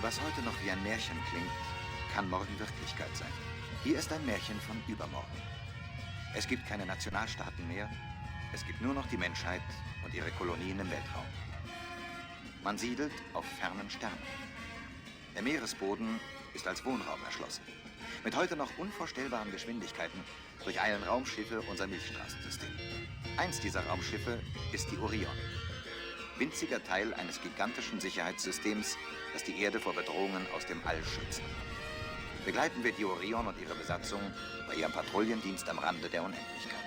Was heute noch wie ein Märchen klingt, kann morgen Wirklichkeit sein. Hier ist ein Märchen von übermorgen. Es gibt keine Nationalstaaten mehr, es gibt nur noch die Menschheit und ihre Kolonien im Weltraum. Man siedelt auf fernen Sternen. Der Meeresboden ist als Wohnraum erschlossen. Mit heute noch unvorstellbaren Geschwindigkeiten durcheilen Raumschiffe unser Milchstraßensystem. Eins dieser Raumschiffe ist die Orion. Winziger Teil eines gigantischen Sicherheitssystems, das die Erde vor Bedrohungen aus dem All schützt. Begleiten wir die Orion und ihre Besatzung bei ihrem Patrouillendienst am Rande der Unendlichkeit.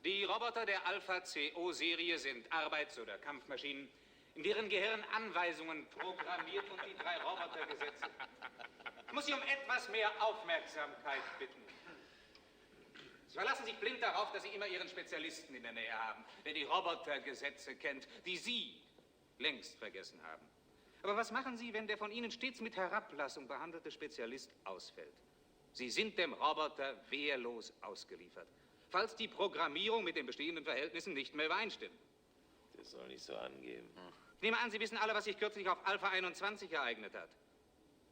Die Roboter der Alpha-CO-Serie sind Arbeits- oder Kampfmaschinen, in deren Gehirn Anweisungen programmiert und die 3 Robotergesetze. Ich muss Sie um etwas mehr Aufmerksamkeit bitten. Sie verlassen sich blind darauf, dass Sie immer Ihren Spezialisten in der Nähe haben, der die Robotergesetze kennt, die Sie längst vergessen haben. Aber was machen Sie, wenn der von Ihnen stets mit Herablassung behandelte Spezialist ausfällt? Sie sind dem Roboter wehrlos ausgeliefert, falls die Programmierung mit den bestehenden Verhältnissen nicht mehr übereinstimmt. Das soll nicht so angeben. Ich nehme an, Sie wissen alle, was sich kürzlich auf Alpha 21 ereignet hat.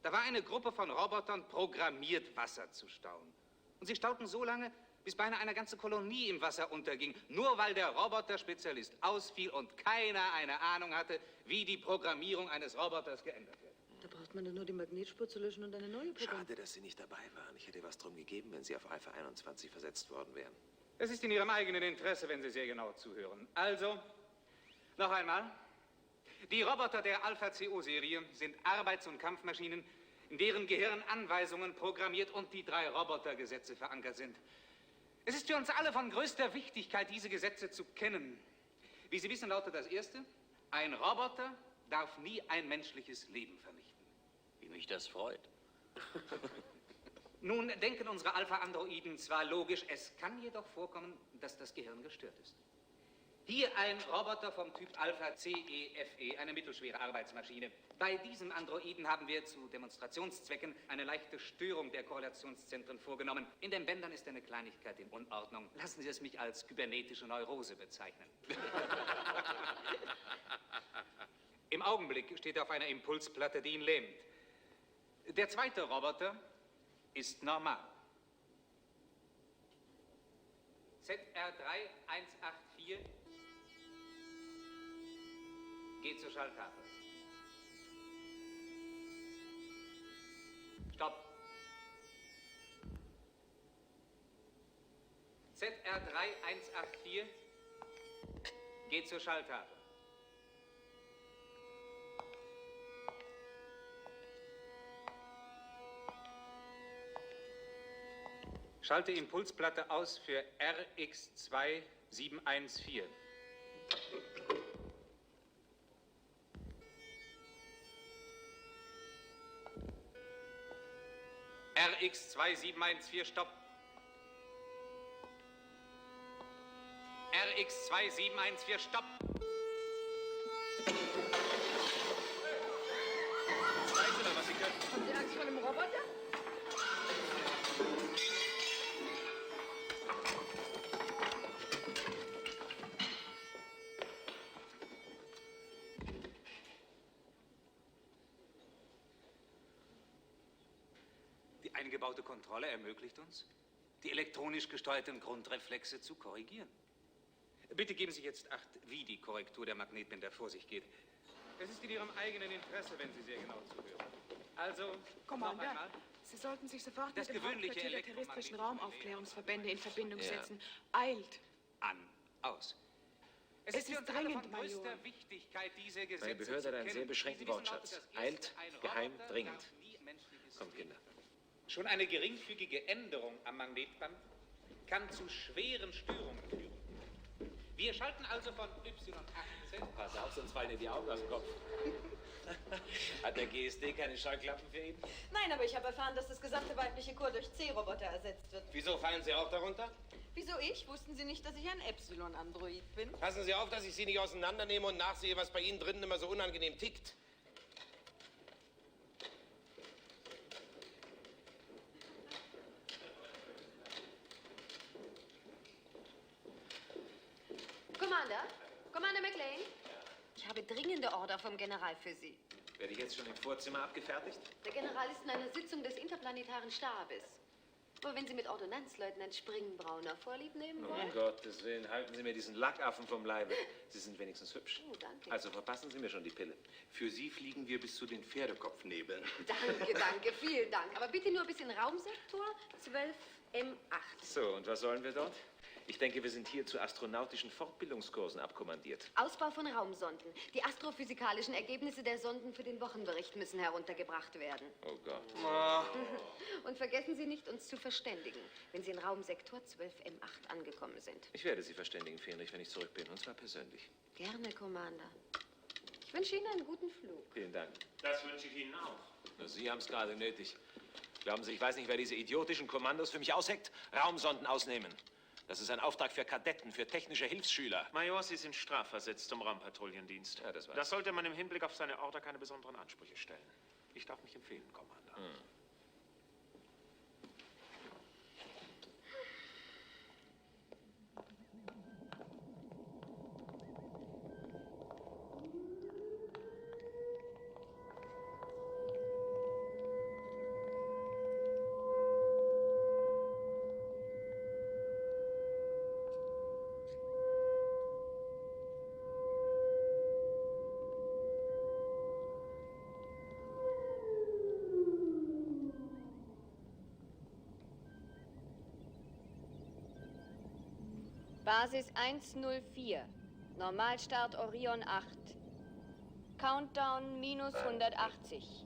Da war eine Gruppe von Robotern programmiert, Wasser zu stauen. Und sie stauten so lange, bis beinahe eine ganze Kolonie im Wasser unterging, nur weil der Roboter-Spezialist ausfiel und keiner eine Ahnung hatte, wie die Programmierung eines Roboters geändert wird. Da braucht man doch nur die Magnetspur zu löschen und eine neue programmieren. Schade, dass Sie nicht dabei waren. Ich hätte was drum gegeben, wenn Sie auf Alpha 21 versetzt worden wären. Es ist in Ihrem eigenen Interesse, wenn Sie sehr genau zuhören. Also, noch einmal. Die Roboter der Alpha-CO-Serie sind Arbeits- und Kampfmaschinen, in deren Gehirn Anweisungen programmiert und die 3 Robotergesetze verankert sind. Es ist für uns alle von größter Wichtigkeit, diese Gesetze zu kennen. Wie Sie wissen, lautet das erste: Ein Roboter darf nie ein menschliches Leben vernichten. Wie mich das freut. Nun denken unsere Alpha-Androiden zwar logisch, es kann jedoch vorkommen, dass das Gehirn gestört ist. Hier ein Roboter vom Typ Alpha CEFE, eine mittelschwere Arbeitsmaschine. Bei diesem Androiden haben wir zu Demonstrationszwecken eine leichte Störung der Korrelationszentren vorgenommen. In den Bändern ist eine Kleinigkeit in Unordnung. Lassen Sie es mich als kybernetische Neurose bezeichnen. Im Augenblick steht er auf einer Impulsplatte, die ihn lähmt. Der zweite Roboter ist normal. ZR3184 geht zur Schalltafel. Stopp. ZR3184 geht zur Schalltafel. Schalte Impulsplatte aus für RX2714. RX2714, stopp. RX2714, stopp. Zeigen Sie doch, was Sie können. Haben Sie Angst vor einem Roboter? Die eingebaute Kontrolle ermöglicht uns, die elektronisch gesteuerten Grundreflexe zu korrigieren. Bitte geben Sie jetzt Acht, wie die Korrektur der Magnetbänder vor sich geht. Es ist in Ihrem eigenen Interesse, wenn Sie sehr genau zuhören. Also, noch Commander, einmal. Sie sollten sich sofort Das mit dem gewöhnliche Hauptquartier der terrestrischen elektromagnetische Raumaufklärungsverbände in Verbindung Ja. setzen. Eilt! An, aus. Es ist für ist uns alle dringend, von größter Major. Wichtigkeit, diese Gesetze Meine Behörde hat einen zu sehr kennen. beschränkten Wie Sie wissen, Wortschatz. lautet das Eilt, erste, ein geheim, Roboter dringend. darf nie menschliches Kommt, Leben Kinder. Schon eine geringfügige Änderung am Magnetband kann zu schweren Störungen führen. Wir schalten also von Y18. Pass auf, sonst fallen dir die Augen aus dem Kopf. Hat der GSD keine Schallklappen für ihn? Nein, aber ich habe erfahren, dass das gesamte weibliche Chor durch C-Roboter ersetzt wird. Wieso fallen Sie auch darunter? Wieso ich? Wussten Sie nicht, dass ich ein Epsilon-Android bin? Passen Sie auf, dass ich Sie nicht auseinandernehme und nachsehe, was bei Ihnen drinnen immer so unangenehm tickt. Commander? Commander McLean? Ich habe dringende Order vom General für Sie. Werde ich jetzt schon im Vorzimmer abgefertigt? Der General ist in einer Sitzung des interplanetaren Stabes. Aber wenn Sie mit Ordonnanzleutnant Springbrauner Vorlieb nehmen wollen? Um Gottes Willen, halten Sie mir diesen Lackaffen vom Leibe. Sie sind wenigstens hübsch. Oh, danke. Also verpassen Sie mir schon die Pille. Für Sie fliegen wir bis zu den Pferdekopfnebeln. Danke, vielen Dank. Aber bitte nur bis in Raumsektor 12M8. So, und was sollen wir dort? Ich denke, wir sind hier zu astronautischen Fortbildungskursen abkommandiert. Ausbau von Raumsonden. Die astrophysikalischen Ergebnisse der Sonden für den Wochenbericht müssen heruntergebracht werden. Oh Gott. Und vergessen Sie nicht, uns zu verständigen, wenn Sie in Raumsektor 12M8 angekommen sind. Ich werde Sie verständigen, Fähnrich, wenn ich zurück bin. Und zwar persönlich. Gerne, Commander. Ich wünsche Ihnen einen guten Flug. Vielen Dank. Das wünsche ich Ihnen auch. Na, Sie haben es gerade nötig. Glauben Sie, ich weiß nicht, wer diese idiotischen Kommandos für mich ausheckt? Raumsonden ausnehmen. Das ist ein Auftrag für Kadetten, für technische Hilfsschüler. Major, Sie sind strafversetzt zum Raumpatrouillendienst. Ja, das weiß Das sollte man im Hinblick auf seine Order keine besonderen Ansprüche stellen. Ich darf mich empfehlen, Commander. Basis 104. Normalstart Orion 8. Countdown minus 180.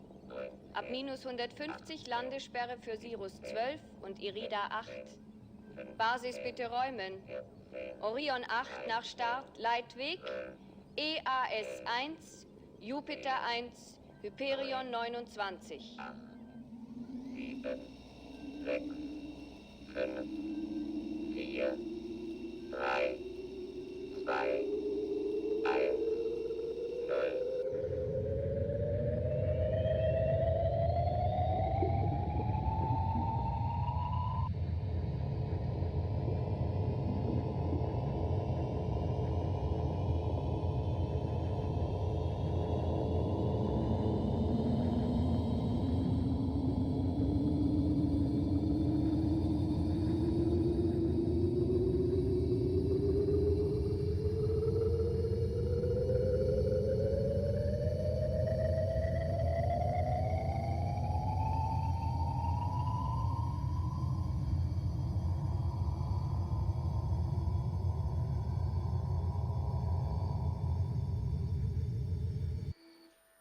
Ab minus 150 Landesperre für Sirius 12 und Irida 8. Basis bitte räumen. Orion 8 nach Start, Leitweg. EAS 1, Jupiter 1, Hyperion 29. 7, 6, 5, 4, 3, 2, 1, 0.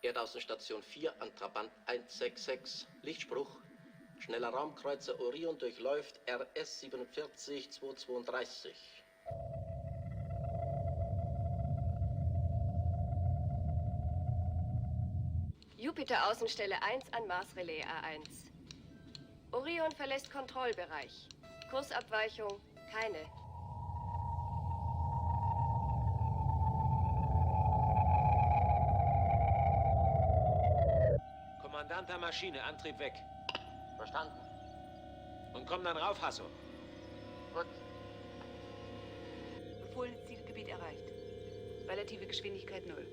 Erdaußenstation 4 an Trabant 166. Lichtspruch. Schneller Raumkreuzer Orion durchläuft RS 47232. Jupiter Außenstelle 1 an Mars Relais A1. Orion verlässt Kontrollbereich. Kursabweichung keine. Kommandant der Maschine, Antrieb weg. Verstanden. Und komm dann rauf, Hasso. Gut. Befohlenes Zielgebiet erreicht. Relative Geschwindigkeit 0.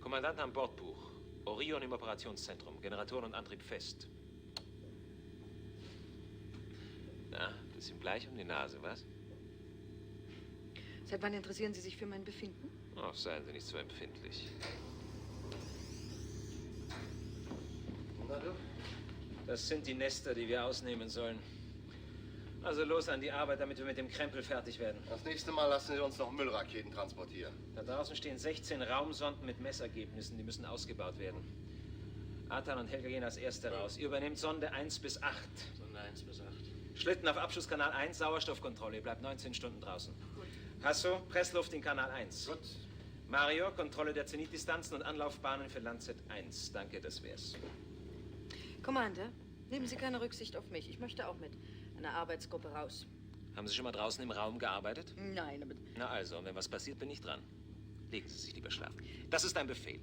Kommandant am Bordbuch. Orion im Operationszentrum. Generatoren und Antrieb fest. Na, bisschen bleich um die Nase, was? Seit wann interessieren Sie sich für mein Befinden? Ach, seien Sie nicht so empfindlich. Na du? Das sind die Nester, die wir ausnehmen sollen. Also los an die Arbeit, damit wir mit dem Krempel fertig werden. Das nächste Mal lassen Sie uns noch Müllraketen transportieren. Da draußen stehen 16 Raumsonden mit Messergebnissen, die müssen ausgebaut werden. Athan und Helga gehen als Erste raus. Ihr übernehmt Sonde 1 bis 8. Sonde 1 bis 8. Schlitten auf Abschusskanal 1, Sauerstoffkontrolle. Ihr bleibt 19 Stunden draußen. Hasso, Pressluft in Kanal 1. Gut. Mario, Kontrolle der Zenitdistanzen und Anlaufbahnen für Landsat 1. Danke, das wär's. Commander, nehmen Sie keine Rücksicht auf mich. Ich möchte auch mit einer Arbeitsgruppe raus. Haben Sie schon mal draußen im Raum gearbeitet? Nein, aber... Na also, und wenn was passiert, bin ich dran. Legen Sie sich lieber schlafen. Das ist ein Befehl.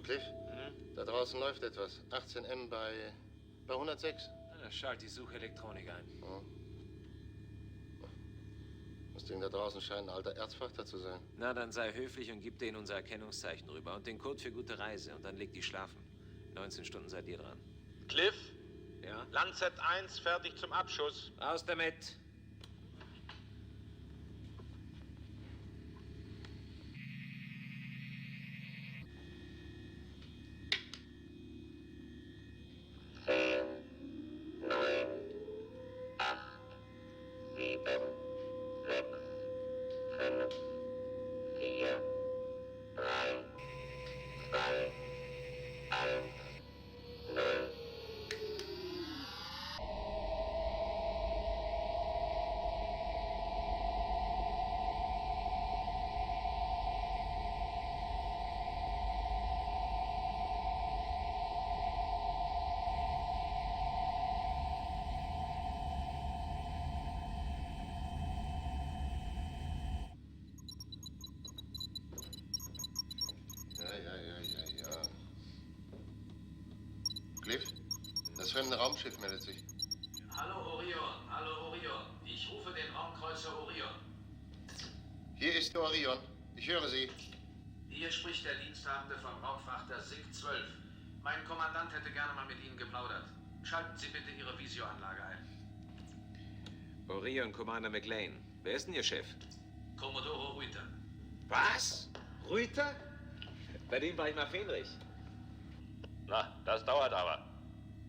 Du, Cliff, da draußen läuft etwas. 18M bei 106. Na, schalt die Suchelektronik ein. Oh. Das Ding da draußen scheint ein alter Erzfrachter zu sein. Na, dann sei höflich und gib denen unser Erkennungszeichen rüber und den Code für gute Reise. Und dann leg die schlafen. 19 Stunden seid ihr dran. Cliff? Ja? Lancet 1 fertig zum Abschuss. Aus damit! Cliff, das fremde Raumschiff meldet sich. Hallo Orion. Ich rufe den Raumkreuzer Orion. Hier ist der Orion. Ich höre Sie. Hier spricht der Diensthabende vom Raumfrachter SIG 12. Mein Kommandant hätte gerne mal mit Ihnen geplaudert. Schalten Sie bitte Ihre Visioanlage ein. Orion, Commander McLean. Wer ist denn Ihr Chef? Commodore Rüter. Was? Rüter? Bei dem war ich mal Fähnrich. Na, das dauert aber.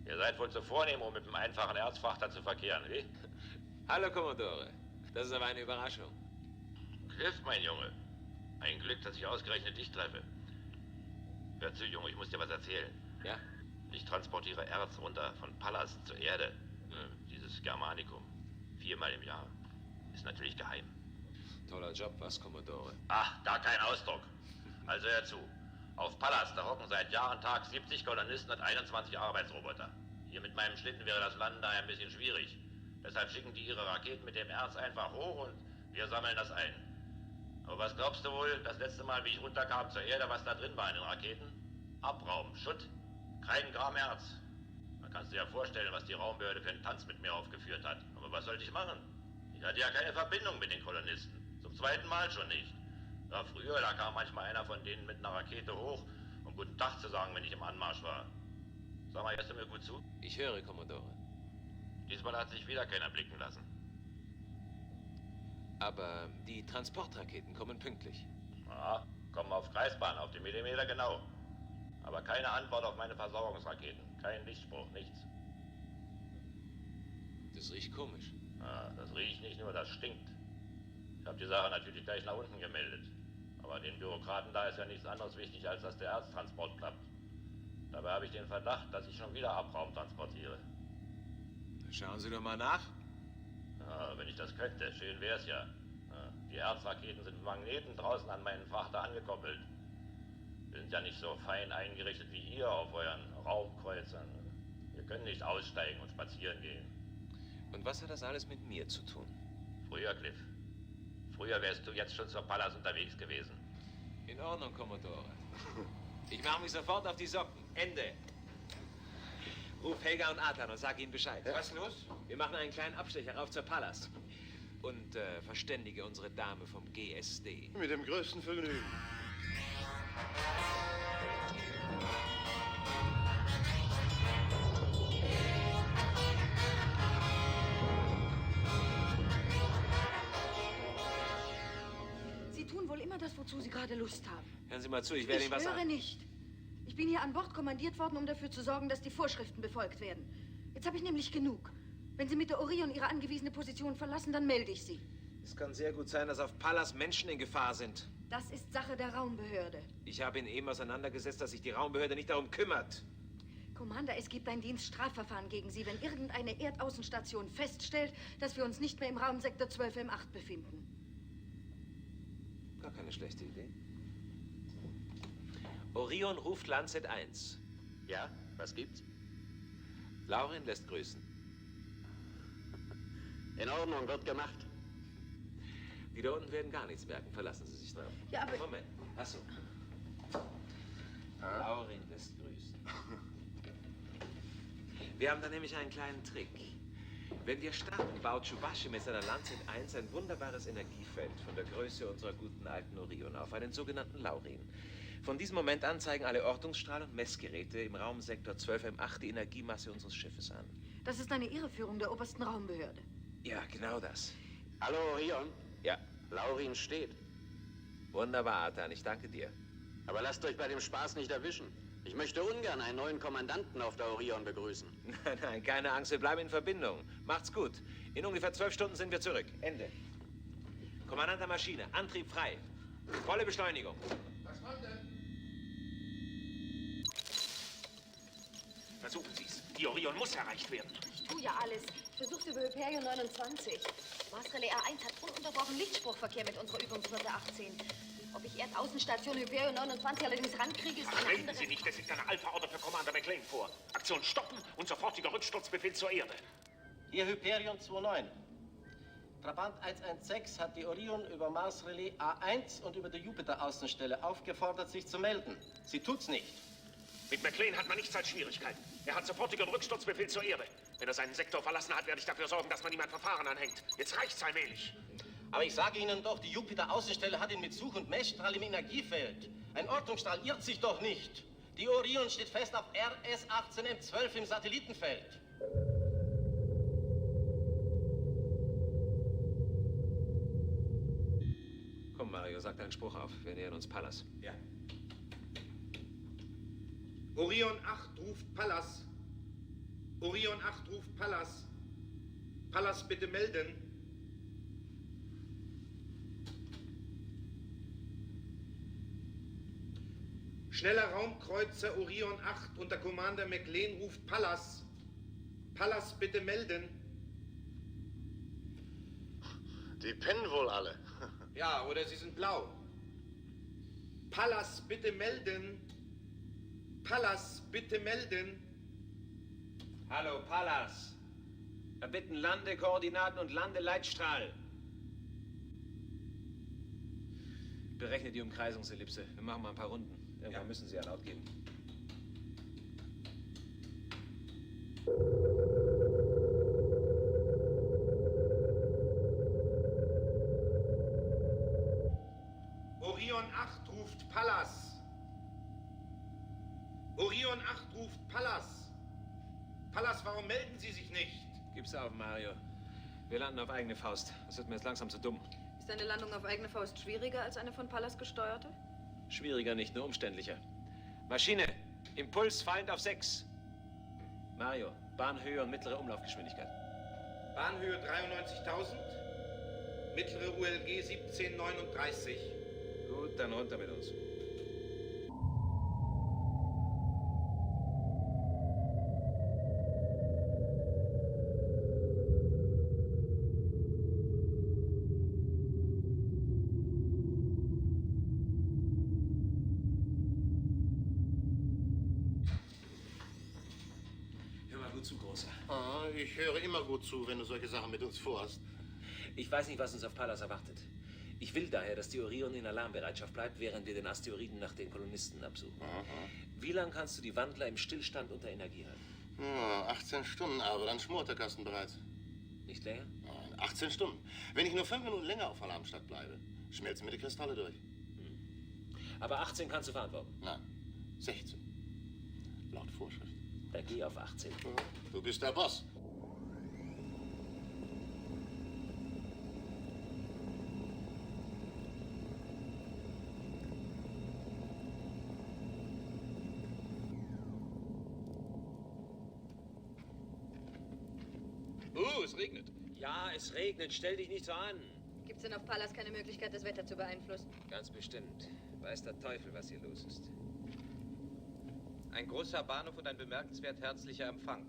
Ihr seid wohl zu vornehm, um mit einem einfachen Erzfrachter zu verkehren, wie? Hallo, Commodore. Das ist aber eine Überraschung. Cliff, mein Junge. Ein Glück, dass ich ausgerechnet dich treffe. Hör zu, Junge, ich muss dir was erzählen. Ja? Ich transportiere Erz runter von Pallas zur Erde. Dieses Germanicum. 4-mal im Jahr. Ist natürlich geheim. Toller Job, was, Commodore? Ach, gar kein Ausdruck. Also hör zu. Auf Pallas, da hocken seit Jahr und Tag 70 Kolonisten und 21 Arbeitsroboter. Hier mit meinem Schlitten wäre das Landen daher ein bisschen schwierig. Deshalb schicken die ihre Raketen mit dem Erz einfach hoch und wir sammeln das ein. Aber was glaubst du wohl, das letzte Mal, wie ich runterkam zur Erde, was da drin war in den Raketen? Abraum, Schutt, kein Gramm Erz. Man kannst dir ja vorstellen, was die Raumbehörde für einen Tanz mit mir aufgeführt hat. Aber was sollte ich machen? Ich hatte ja keine Verbindung mit den Kolonisten. Zum zweiten Mal schon nicht. Ja, früher, da kam manchmal einer von denen mit einer Rakete hoch, um guten Tag zu sagen, wenn ich im Anmarsch war. Sag mal, hörst du mir gut zu? Ich höre, Commodore. Diesmal hat sich wieder keiner blicken lassen. Aber die Transportraketen kommen pünktlich. Ja, kommen auf Kreisbahn, auf den Millimeter genau. Aber keine Antwort auf meine Versorgungsraketen. Kein Lichtspruch, nichts. Das riecht komisch. Ja, das riecht nicht nur, das stinkt. Ich habe die Sache natürlich gleich nach unten gemeldet. Aber den Bürokraten da ist ja nichts anderes wichtig, als dass der Erztransport klappt. Dabei habe ich den Verdacht, dass ich schon wieder Abraum transportiere. Schauen Sie doch mal nach. Ja, wenn ich das könnte, schön wär's ja. Ja, die Erzraketen sind mit Magneten draußen an meinen Frachter angekoppelt. Sind ja nicht so fein eingerichtet wie ihr auf euren Raumkreuzern. Wir können nicht aussteigen und spazieren gehen. Und was hat das alles mit mir zu tun? Früher, Cliff. Früher wärst du jetzt schon zur Pallas unterwegs gewesen. In Ordnung, Commodore. Ich mache mich sofort auf die Socken. Ende. Ruf Helga und Athan und sag ihnen Bescheid. Ja. Was los? Wir machen einen kleinen Abstecher rauf zur Pallas. Und verständige unsere Dame vom GSD. Mit dem größten Vergnügen. Sie tun wohl immer das, wozu Sie gerade Lust haben. Hören Sie mal zu, ich werde Ihnen was Ich höre sagen. nicht. Ich bin hier an Bord kommandiert worden, um dafür zu sorgen, dass die Vorschriften befolgt werden. Jetzt habe ich nämlich genug. Wenn Sie mit der Orion Ihre angewiesene Position verlassen, dann melde ich Sie. Es kann sehr gut sein, dass auf Pallas Menschen in Gefahr sind. Das ist Sache der Raumbehörde. Ich habe Ihnen eben auseinandergesetzt, dass sich die Raumbehörde nicht darum kümmert. Commander, es gibt ein Dienststrafverfahren gegen Sie, wenn irgendeine Erdaußenstation feststellt, dass wir uns nicht mehr im Raumsektor 12 M8 befinden. Gar keine schlechte Idee. Orion ruft Lancet 1. Ja, was gibt's? Laurin lässt grüßen. In Ordnung, wird gemacht. Die da unten werden gar nichts merken. Verlassen Sie sich drauf. Ja, aber... Moment. Achso. Laurin lässt grüßen. Wir haben da nämlich einen kleinen Trick. Wenn wir starten, baut Chubasche mit seiner Lancet 1 ein wunderbares Energiefeld von der Größe unserer guten alten Orion auf, einen sogenannten Laurin. Von diesem Moment an zeigen alle Ortungsstrahl- und Messgeräte im Raumsektor 12M8 die Energiemasse unseres Schiffes an. Das ist eine Irreführung der obersten Raumbehörde. Ja, genau das. Hallo, Orion. Ja. Laurin steht. Wunderbar, Artan, ich danke dir. Aber lasst euch bei dem Spaß nicht erwischen. Ich möchte ungern einen neuen Kommandanten auf der Orion begrüßen. Nein, nein, keine Angst, wir bleiben in Verbindung. Macht's gut. In ungefähr 12 Stunden sind wir zurück. Ende. Kommandant der Maschine, Antrieb frei. Volle Beschleunigung. Was kommt denn? Versuchen Sie es. Die Orion muss erreicht werden. Ich tue ja alles. Versuch's über Hyperion 29. Mars Relais A1 hat ununterbrochen Lichtspruchverkehr mit unserer Übungsflotte 18. Ob ich Erdaußenstation Hyperion 29 allerdings rankriege, ist eine Reden andere... Sie nicht, es liegt eine Alpha-Order für Commander McLean vor. Aktion stoppen und sofortiger Rücksturzbefehl zur Erde. Hier Hyperion 29. Trabant 116 hat die Orion über Mars Relais A1 und über die Jupiter-Außenstelle aufgefordert, sich zu melden. Sie tut's nicht. Mit McLean hat man nichts als Schwierigkeiten. Er hat sofortigen Rücksturzbefehl zur Erde. Wenn er seinen Sektor verlassen hat, werde ich dafür sorgen, dass man ihm ein Verfahren anhängt. Jetzt reicht's allmählich. Aber ich sage Ihnen doch, die Jupiter-Außenstelle hat ihn mit Such- und Messstrahl im Energiefeld. Ein Ortungsstrahl irrt sich doch nicht. Die Orion steht fest auf RS-18M12 im Satellitenfeld. Komm, Mario, sag deinen Spruch auf. Wir nähern uns Pallas. Ja. Orion 8 ruft Pallas. Orion 8 ruft Pallas. Pallas, bitte melden. Schneller Raumkreuzer Orion 8 unter Commander McLean ruft Pallas. Pallas, bitte melden. Die pennen wohl alle. Ja, oder sie sind blau. Pallas, bitte melden. Pallas, bitte melden. Hallo, Pallas. Erbitten Landekoordinaten und Landeleitstrahl. Berechne die Umkreisungsellipse. Wir machen mal ein paar Runden. Irgendwann müssen Sie ja laut geben. Orion 8 ruft Pallas. Orion 8 ruft Pallas. Pallas, warum melden Sie sich nicht? Gib's auf, Mario. Wir landen auf eigene Faust. Das wird mir jetzt langsam zu dumm. Ist eine Landung auf eigene Faust schwieriger als eine von Pallas gesteuerte? Schwieriger nicht, nur umständlicher. Maschine, Impuls fallend auf 6. Mario, Bahnhöhe und mittlere Umlaufgeschwindigkeit. Bahnhöhe 93.000, mittlere ULG 1739. Gut, dann runter mit uns. Zu, Großer. Ah, ich höre immer gut zu, wenn du solche Sachen mit uns vorhast. Ich weiß nicht, was uns auf Pallas erwartet. Ich will daher, dass die Orion in Alarmbereitschaft bleibt, während wir den Asteroiden nach den Kolonisten absuchen. Aha. Wie lange kannst du die Wandler im Stillstand unter Energie halten? Ja, 18 Stunden, aber dann schmort der Kasten bereits. Nicht länger? Nein, 18 Stunden. Wenn ich nur 5 Minuten länger auf Alarmstadt bleibe, schmelzen mir die Kristalle durch. Aber 18 kannst du verantworten? Nein, 16. Laut Vorschrift. Dann geh auf 18. Du bist der Boss. Es regnet. Ja, es regnet. Stell dich nicht so an. Gibt's denn auf Pallas keine Möglichkeit, das Wetter zu beeinflussen? Ganz bestimmt. Weiß der Teufel, was hier los ist. Ein großer Bahnhof und ein bemerkenswert herzlicher Empfang.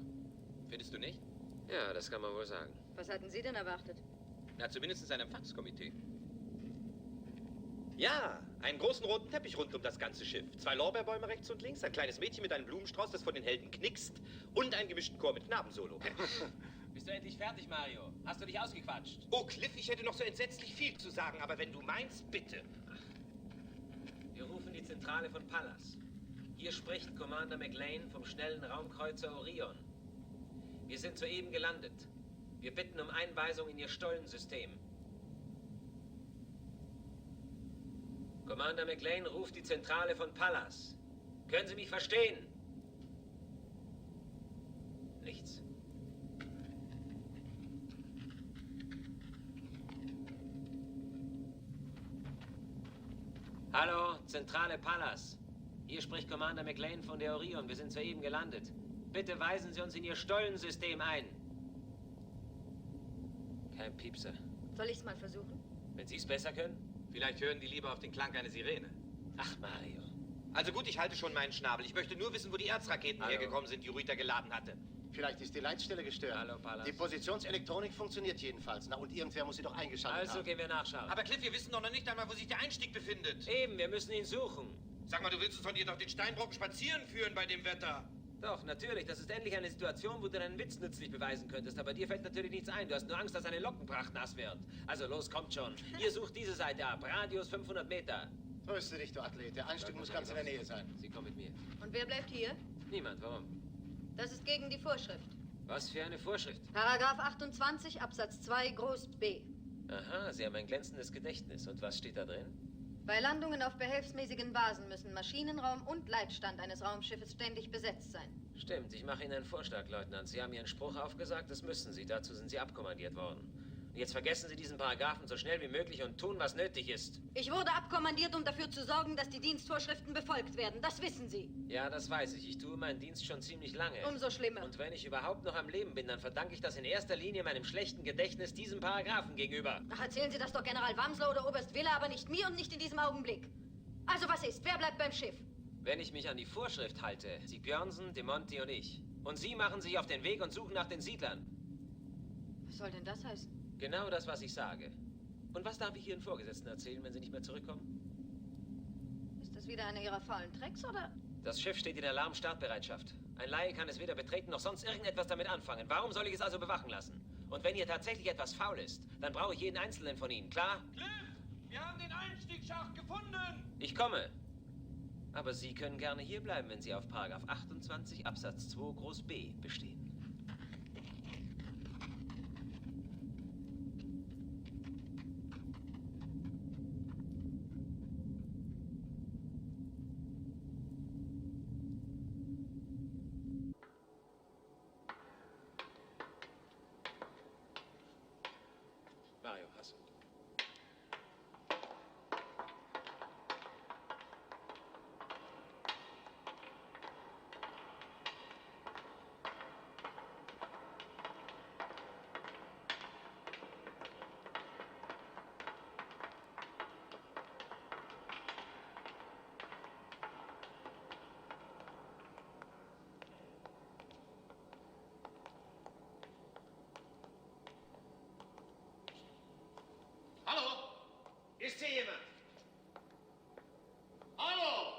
Findest du nicht? Ja, das kann man wohl sagen. Was hatten Sie denn erwartet? Na, zumindest ein Empfangskomitee. Ja, einen großen roten Teppich rund um das ganze Schiff. 2 Lorbeerbäume rechts und links, ein kleines Mädchen mit einem Blumenstrauß, das von den Helden knickst und einen gemischten Chor mit Knabensolo. Bist du endlich fertig, Mario? Hast du dich ausgequatscht? Oh, Cliff, ich hätte noch so entsetzlich viel zu sagen, aber wenn du meinst, bitte. Wir rufen die Zentrale von Pallas. Hier spricht Commander McLean vom schnellen Raumkreuzer Orion. Wir sind soeben gelandet. Wir bitten um Einweisung in Ihr Stollensystem. Commander McLean ruft die Zentrale von Pallas. Können Sie mich verstehen? Nichts. Hallo, Zentrale Pallas. Hier spricht Commander McLean von der Orion. Wir sind soeben gelandet. Bitte weisen Sie uns in Ihr Stollensystem ein. Kein Piepser. Soll ich's mal versuchen? Wenn Sie es besser können? Vielleicht hören die lieber auf den Klang einer Sirene. Ach, Mario. Also gut, ich halte schon meinen Schnabel. Ich möchte nur wissen, wo die Erzraketen hergekommen sind, die Rüter geladen hatte. Vielleicht ist die Leitstelle gestört. Hallo, Pallas. Die Positionselektronik funktioniert jedenfalls. Na, und irgendwer muss sie doch eingeschaltet haben. Also gehen wir nachschauen. Aber Cliff, wir wissen doch noch nicht einmal, wo sich der Einstieg befindet. Eben, wir müssen ihn suchen. Sag mal, du willst uns von hier doch den Steinbrocken spazieren führen bei dem Wetter. Doch, natürlich. Das ist endlich eine Situation, wo du deinen Witz nützlich beweisen könntest. Aber dir fällt natürlich nichts ein. Du hast nur Angst, dass deine Lockenpracht nass wird. Also los, kommt schon. Ihr sucht diese Seite ab. Radius 500 Meter. Tröste dich, du Athlet. Der Einstieg muss ganz in der Nähe sein. Sie kommen mit mir. Und wer bleibt hier? Niemand. Warum? Das ist gegen die Vorschrift. Was für eine Vorschrift? Paragraph 28, Absatz 2, Groß B. Aha, Sie haben ein glänzendes Gedächtnis. Und was steht da drin? Bei Landungen auf behelfsmäßigen Basen müssen Maschinenraum und Leitstand eines Raumschiffes ständig besetzt sein. Stimmt, ich mache Ihnen einen Vorschlag, Leutnant. Sie haben Ihren Spruch aufgesagt, das müssen Sie. Dazu sind Sie abkommandiert worden. Und jetzt vergessen Sie diesen Paragraphen so schnell wie möglich und tun, was nötig ist. Ich wurde abkommandiert, um dafür zu sorgen, dass die Dienstvorschriften befolgt werden. Das wissen Sie. Ja, das weiß ich. Ich tue meinen Dienst schon ziemlich lange. Umso schlimmer. Und wenn ich überhaupt noch am Leben bin, dann verdanke ich das in erster Linie meinem schlechten Gedächtnis diesem Paragraphen gegenüber. Ach, erzählen Sie das doch General Wamsler oder Oberst Wille, aber nicht mir und nicht in diesem Augenblick. Also was ist? Wer bleibt beim Schiff? Wenn ich mich an die Vorschrift halte, Sie Björnsen, De Monti und ich. Und Sie machen sich auf den Weg und suchen nach den Siedlern. Was soll denn das heißen? Genau das, was ich sage. Und was darf ich Ihren Vorgesetzten erzählen, wenn Sie nicht mehr zurückkommen? Ist das wieder einer Ihrer faulen Tricks, oder? Das Schiff steht in Alarm-Startbereitschaft. Ein Laie kann es weder betreten noch sonst irgendetwas damit anfangen. Warum soll ich es also bewachen lassen? Und wenn hier tatsächlich etwas faul ist, dann brauche ich jeden Einzelnen von Ihnen, klar? Cliff, wir haben den Einstiegsschacht gefunden! Ich komme. Aber Sie können gerne hierbleiben, wenn Sie auf Paragraph 28 Absatz 2 Groß B bestehen. Mario, hast du. Hallo? Ist hier jemand? Hallo?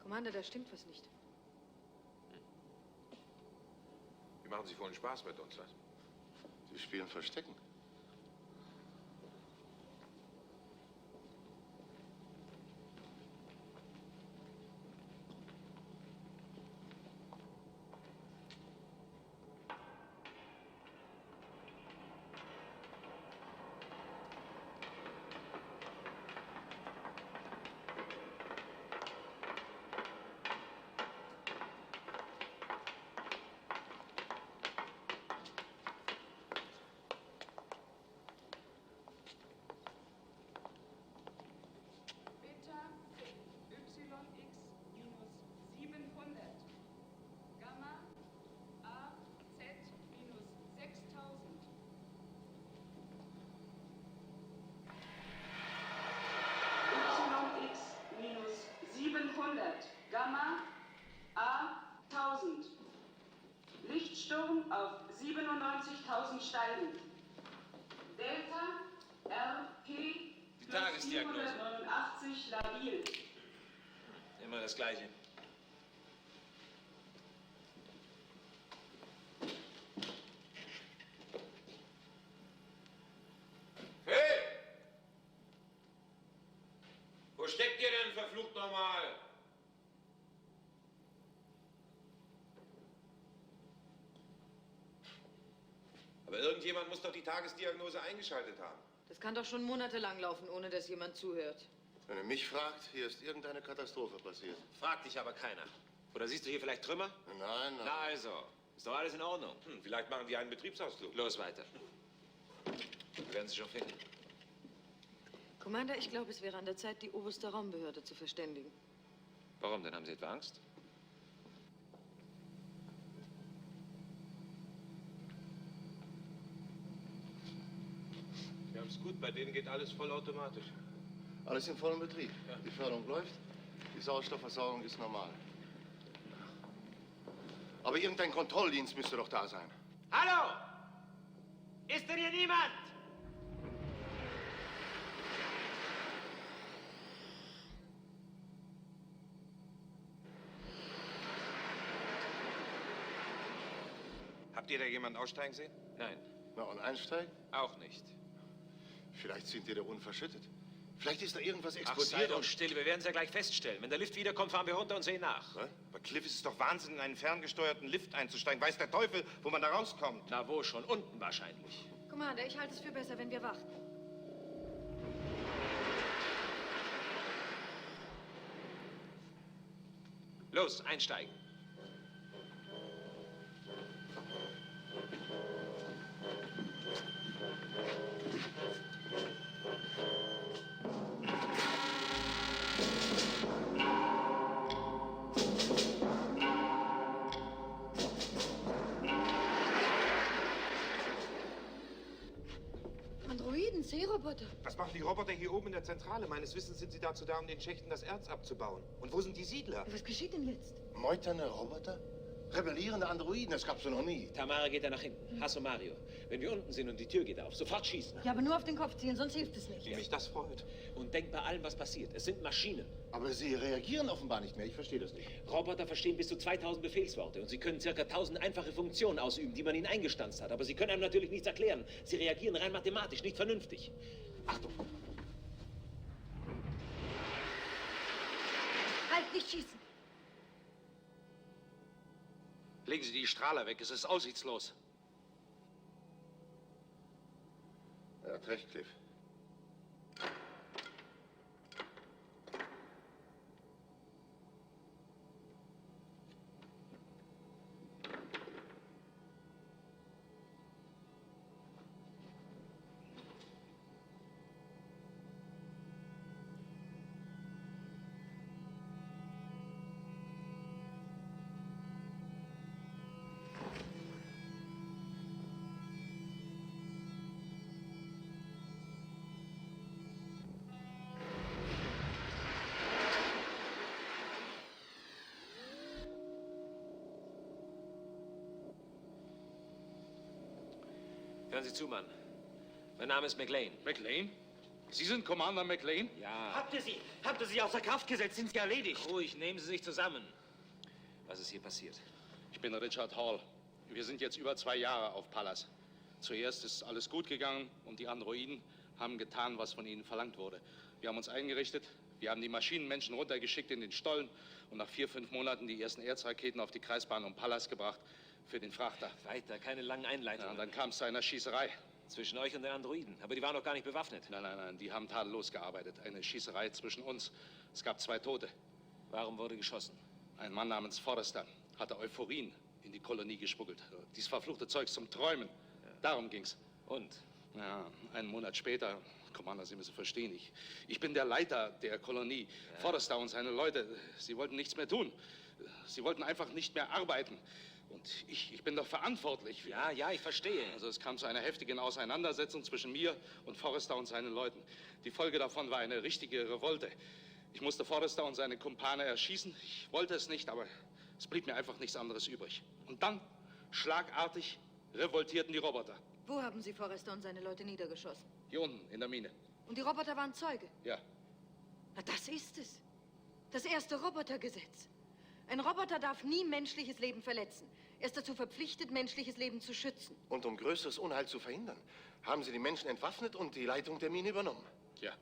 Commander, da stimmt was nicht. Die machen sich wohl einen Spaß mit uns, was? Sie spielen Verstecken. Gamma A 1000. Lichtsturm auf 97.000 steigen. Delta RP Tagesdiagnose. 489 labil. Immer das Gleiche. Hey! Wo steckt ihr denn, verflucht nochmal? Irgendjemand muss doch die Tagesdiagnose eingeschaltet haben. Das kann doch schon monatelang laufen, ohne dass jemand zuhört. Wenn ihr mich fragt, hier ist irgendeine Katastrophe passiert. Fragt dich aber keiner. Oder siehst du hier vielleicht Trümmer? Nein, nein. Na also, ist doch alles in Ordnung. Vielleicht machen die einen Betriebsausflug. Los weiter. Wir werden sie schon finden. Commander, ich glaube, es wäre an der Zeit, die oberste Raumbehörde zu verständigen. Warum denn? Haben Sie etwa Angst? Wir haben es gut, bei denen geht alles vollautomatisch. Alles in vollem Betrieb. Ja. Die Förderung läuft, die Sauerstoffversorgung ist normal. Aber irgendein Kontrolldienst müsste doch da sein. Hallo! Ist denn hier niemand? Habt ihr da jemanden aussteigen sehen? Nein. Na, und einsteigen? Auch nicht. Vielleicht sind die da unverschüttet. Vielleicht ist da irgendwas Ach, explodiert. sei doch still. Wir werden es ja gleich feststellen. Wenn der Lift wiederkommt, fahren wir runter und sehen nach. Was? Bei Cliff ist es doch Wahnsinn, in einen ferngesteuerten Lift einzusteigen. Weiß der Teufel, wo man da rauskommt. Na, wo schon? Unten wahrscheinlich. Commander, ich halte es für besser, wenn wir warten. Los, einsteigen. Androiden, Seeroboter. Was machen die Roboter hier oben in der Zentrale? Meines Wissens sind sie dazu da, um den Schächten das Erz abzubauen. Und wo sind die Siedler? Was geschieht denn jetzt? Meuternde Roboter? Rebellierende Androiden, das gab's doch noch nie. Tamara geht da nach hinten. Hasso Mario. Wenn wir unten sind und die Tür geht auf, sofort schießen. Ja, aber nur auf den Kopf zielen, sonst hilft es nicht. Wie mich das freut. Und denk bei allem, was passiert. Es sind Maschinen. Aber sie reagieren offenbar nicht mehr. Ich verstehe das nicht. Roboter verstehen bis zu 2000 Befehlsworte und sie können ca. 1000 einfache Funktionen ausüben, die man ihnen eingestanzt hat. Aber sie können einem natürlich nichts erklären. Sie reagieren rein mathematisch, nicht vernünftig. Achtung! Halt, nicht schießen! Legen Sie die Strahler weg, es ist aussichtslos. Er hat recht, Cliff. Hören Sie zu, Mann. Mein Name ist McLean. McLean? Sie sind Commander McLean? Ja. Habt ihr sie außer Kraft gesetzt? Sind sie erledigt? Ruhig, nehmen Sie sich zusammen. Was ist hier passiert? Ich bin Richard Hall. Wir sind jetzt über 2 Jahre auf Pallas. Zuerst ist alles gut gegangen und die Androiden haben getan, was von ihnen verlangt wurde. Wir haben uns eingerichtet, wir haben die Maschinenmenschen runtergeschickt in den Stollen und nach 4, 5 Monaten die ersten Erzraketen auf die Kreisbahn um Pallas gebracht für den Frachter. Weiter, keine langen Einleitungen. Ja, und dann kam es zu einer Schießerei. Zwischen euch und den Androiden. Aber die waren doch gar nicht bewaffnet. Nein, nein, nein, die haben tadellos gearbeitet. Eine Schießerei zwischen uns. Es gab 2 Tote. Warum wurde geschossen? Ein Mann namens Forrester hatte Euphorien in die Kolonie gespuckelt. Dieses verfluchte Zeug zum Träumen. Ja. Darum ging's. Und? Ja, einen Monat später, Commander, Sie müssen verstehen, ich bin der Leiter der Kolonie. Ja. Forrester und seine Leute, sie wollten nichts mehr tun. Sie wollten einfach nicht mehr arbeiten. Und ich bin doch verantwortlich. Ja, ich verstehe. Also es kam zu einer heftigen Auseinandersetzung zwischen mir und Forrester und seinen Leuten. Die Folge davon war eine richtige Revolte. Ich musste Forrester und seine Kumpane erschießen. Ich wollte es nicht, aber es blieb mir einfach nichts anderes übrig. Und dann, schlagartig, revoltierten die Roboter. Wo haben Sie Forrester und seine Leute niedergeschossen? Hier unten, in der Mine. Und die Roboter waren Zeuge? Ja. Na, das ist es. Das erste Robotergesetz. Ein Roboter darf nie menschliches Leben verletzen. Er ist dazu verpflichtet, menschliches Leben zu schützen. Und um größeres Unheil zu verhindern, haben Sie die Menschen entwaffnet und die Leitung der Mine übernommen. Ja.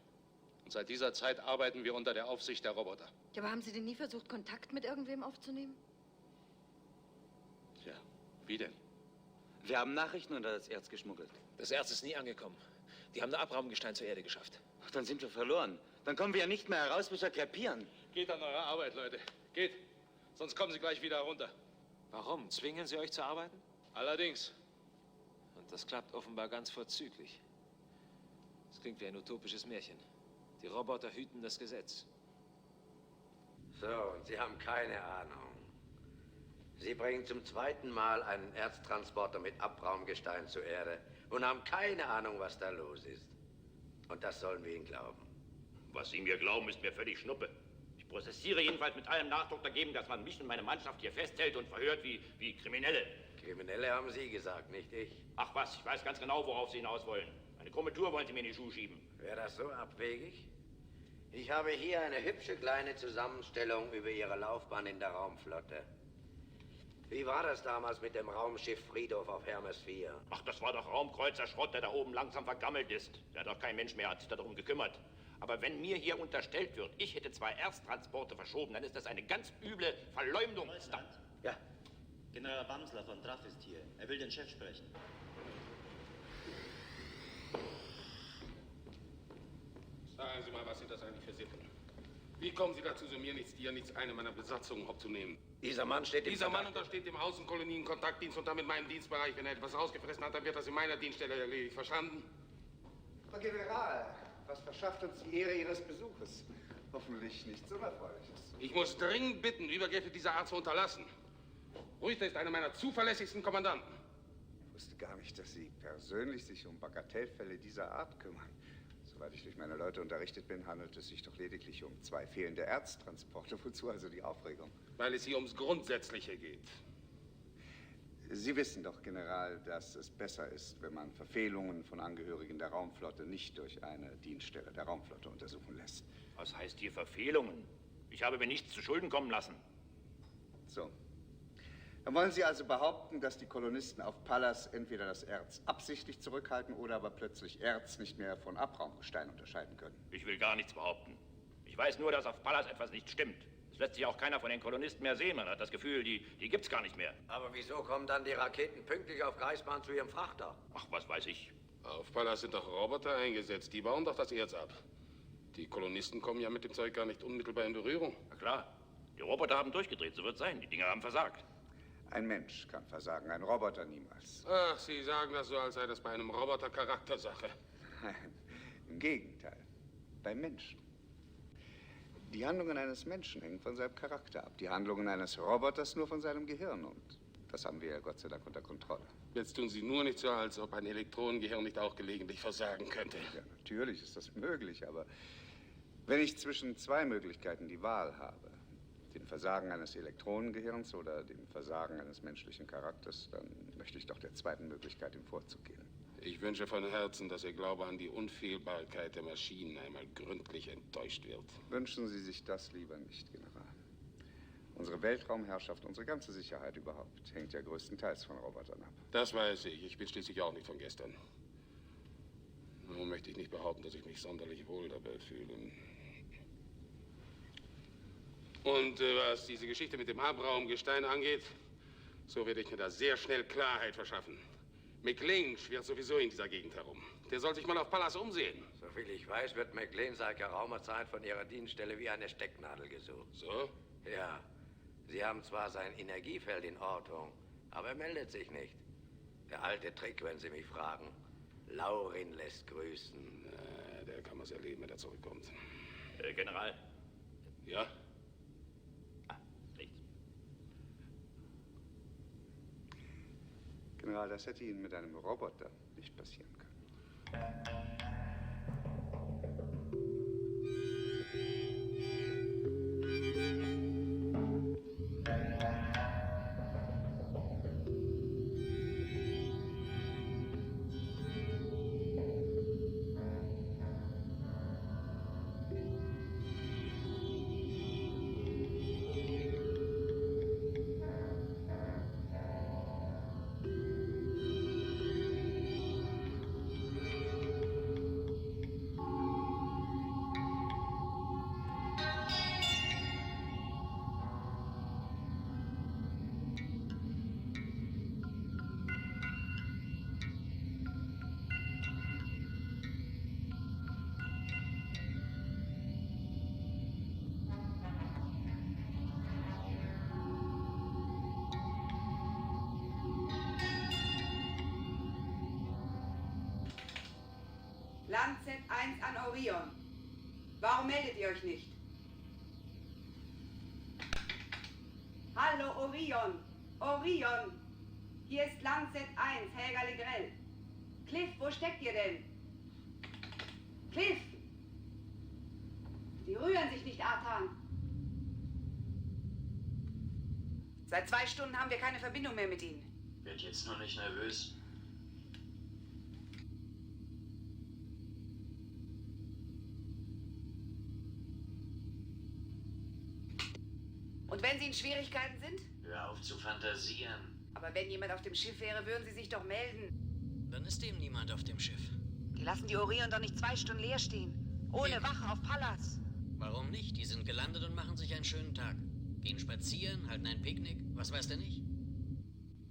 Und seit dieser Zeit arbeiten wir unter der Aufsicht der Roboter. Ja, aber haben Sie denn nie versucht, Kontakt mit irgendwem aufzunehmen? Ja, wie denn? Wir haben Nachrichten unter das Erz geschmuggelt. Das Erz ist nie angekommen. Die haben nur Abraumgestein zur Erde geschafft. Ach, dann sind wir verloren. Dann kommen wir ja nicht mehr heraus, bis wir krepieren. Geht an eure Arbeit, Leute. Geht. Sonst kommen Sie gleich wieder herunter. Warum? Zwingen Sie euch zu arbeiten? Allerdings. Und das klappt offenbar ganz vorzüglich. Das klingt wie ein utopisches Märchen. Die Roboter hüten das Gesetz. So, und Sie haben keine Ahnung. Sie bringen zum zweiten Mal einen Erztransporter mit Abraumgestein zur Erde und haben keine Ahnung, was da los ist. Und das sollen wir Ihnen glauben. Was Sie mir glauben, ist mir völlig Schnuppe. Ich prozessiere jedenfalls mit allem Nachdruck dagegen, dass man mich und meine Mannschaft hier festhält und verhört wie Kriminelle. Kriminelle haben Sie gesagt, nicht ich. Ach was, ich weiß ganz genau, worauf Sie hinaus wollen. Eine krumme Tour wollen Sie mir in die Schuhe schieben. Wäre das so abwegig? Ich habe hier eine hübsche kleine Zusammenstellung über Ihre Laufbahn in der Raumflotte. Wie war das damals mit dem Raumschiff Friedhof auf Hermes 4? Ach, das war doch Raumkreuzer Schrott, der da oben langsam vergammelt ist. Da hat doch kein Mensch mehr hat sich darum gekümmert. Aber wenn mir hier unterstellt wird, ich hätte 2 Erztransporte verschoben, dann ist das eine ganz üble Verleumdung. Leutnant. Ja. General Bamsler von Draff ist hier. Er will den Chef sprechen. Sagen Sie mal, was sind das eigentlich für Sippen? Wie kommen Sie dazu, so mir nichts, dir nichts, eine meiner Besatzungen abzunehmen? Dieser Mann steht im Dieser Mann untersteht dem Außenkolonien-Kontaktdienst und damit meinem Dienstbereich. Wenn er etwas ausgefressen hat, dann wird das in meiner Dienststelle erledigt. Verstanden? Herr General, was verschafft uns die Ehre Ihres Besuches? Hoffentlich nichts Unerfreuliches. Ich muss dringend bitten, Übergriffe dieser Art zu unterlassen. Rüchter ist einer meiner zuverlässigsten Kommandanten. Ich wusste gar nicht, dass Sie persönlich sich um Bagatellfälle dieser Art kümmern. Soweit ich durch meine Leute unterrichtet bin, handelt es sich doch lediglich um 2 fehlende Erztransporte. Wozu also die Aufregung? Weil es hier ums Grundsätzliche geht. Sie wissen doch, General, dass es besser ist, wenn man Verfehlungen von Angehörigen der Raumflotte nicht durch eine Dienststelle der Raumflotte untersuchen lässt. Was heißt hier Verfehlungen? Ich habe mir nichts zu Schulden kommen lassen. So. Dann wollen Sie also behaupten, dass die Kolonisten auf Pallas entweder das Erz absichtlich zurückhalten oder aber plötzlich Erz nicht mehr von Abraumgestein unterscheiden können? Ich will gar nichts behaupten. Ich weiß nur, dass auf Pallas etwas nicht stimmt. Es lässt sich auch keiner von den Kolonisten mehr sehen. Man hat das Gefühl, die gibt's gar nicht mehr. Aber wieso kommen dann die Raketen pünktlich auf Greifsbahn zu Ihrem Frachter? Ach, was weiß ich. Auf Pallas sind doch Roboter eingesetzt. Die bauen doch das Erz ab. Die Kolonisten kommen ja mit dem Zeug gar nicht unmittelbar in Berührung. Na klar. Die Roboter haben durchgedreht, so wird's sein. Die Dinger haben versagt. Ein Mensch kann versagen, ein Roboter niemals. Ach, Sie sagen das so, als sei das bei einem Roboter Charaktersache. Nein, im Gegenteil. Beim Menschen. Die Handlungen eines Menschen hängen von seinem Charakter ab. Die Handlungen eines Roboters nur von seinem Gehirn. Und das haben wir ja Gott sei Dank unter Kontrolle. Jetzt tun Sie nur nicht so, als ob ein Elektronengehirn nicht auch gelegentlich versagen könnte. Ja, natürlich ist das möglich, aber wenn ich zwischen 2 Möglichkeiten die Wahl habe, dem Versagen eines Elektronengehirns oder dem Versagen eines menschlichen Charakters, dann möchte ich doch der zweiten Möglichkeit im Vorzug geben. Ich wünsche von Herzen, dass Ihr Glaube an die Unfehlbarkeit der Maschinen einmal gründlich enttäuscht wird. Wünschen Sie sich das lieber nicht, General. Unsere Weltraumherrschaft, unsere ganze Sicherheit überhaupt, hängt ja größtenteils von Robotern ab. Das weiß ich. Ich bin schließlich auch nicht von gestern. Nun möchte ich nicht behaupten, dass ich mich sonderlich wohl dabei fühle. Und was diese Geschichte mit dem Abraumgestein angeht, so werde ich mir da sehr schnell Klarheit verschaffen. McLean schwirrt sowieso in dieser Gegend herum. Der soll sich mal auf Pallas umsehen. Soviel ich weiß, wird McLean seit geraumer Zeit von Ihrer Dienststelle wie eine Stecknadel gesucht. So? Ja. Sie haben zwar sein Energiefeld in Ortung, aber er meldet sich nicht. Der alte Trick, wenn Sie mich fragen. Laurin lässt grüßen. Na, der kann man's erleben, wenn er zurückkommt. General. Ja? General, das hätte Ihnen mit einem Roboter nicht passieren können. 1 an Orion. Warum meldet ihr euch nicht? Hallo Orion! Orion! Hier ist Lancet 1, Helga Legrell. Cliff, wo steckt ihr denn? Cliff! Sie rühren sich nicht, Artan. Seit 2 Stunden haben wir keine Verbindung mehr mit Ihnen. Werd jetzt nur nicht nervös. Und wenn Sie in Schwierigkeiten sind? Hör auf zu fantasieren. Aber wenn jemand auf dem Schiff wäre, würden Sie sich doch melden. Dann ist eben niemand auf dem Schiff. Die lassen die Orion doch nicht 2 Stunden leer stehen. Ohne Wache auf Pallas. Warum nicht? Die sind gelandet und machen sich einen schönen Tag. Gehen spazieren, halten ein Picknick, was weiß der nicht?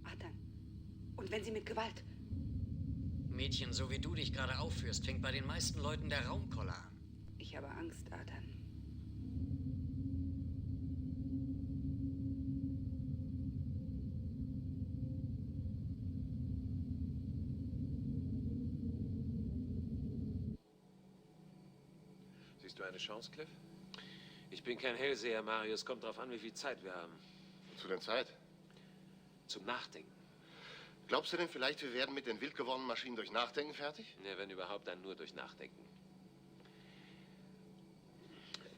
Artan, und wenn Sie mit Gewalt? Mädchen, so wie du dich gerade aufführst, fängt bei den meisten Leuten der Raumkoller an. Ich habe Angst, Artan. Siehst du eine Chance, Cliff? Ich bin kein Hellseher, Mario. Es kommt darauf an, wie viel Zeit wir haben. Zu der Zeit? Zum Nachdenken. Glaubst du denn vielleicht, wir werden mit den wild gewordenen Maschinen durch Nachdenken fertig? Ja, wenn überhaupt, dann nur durch Nachdenken.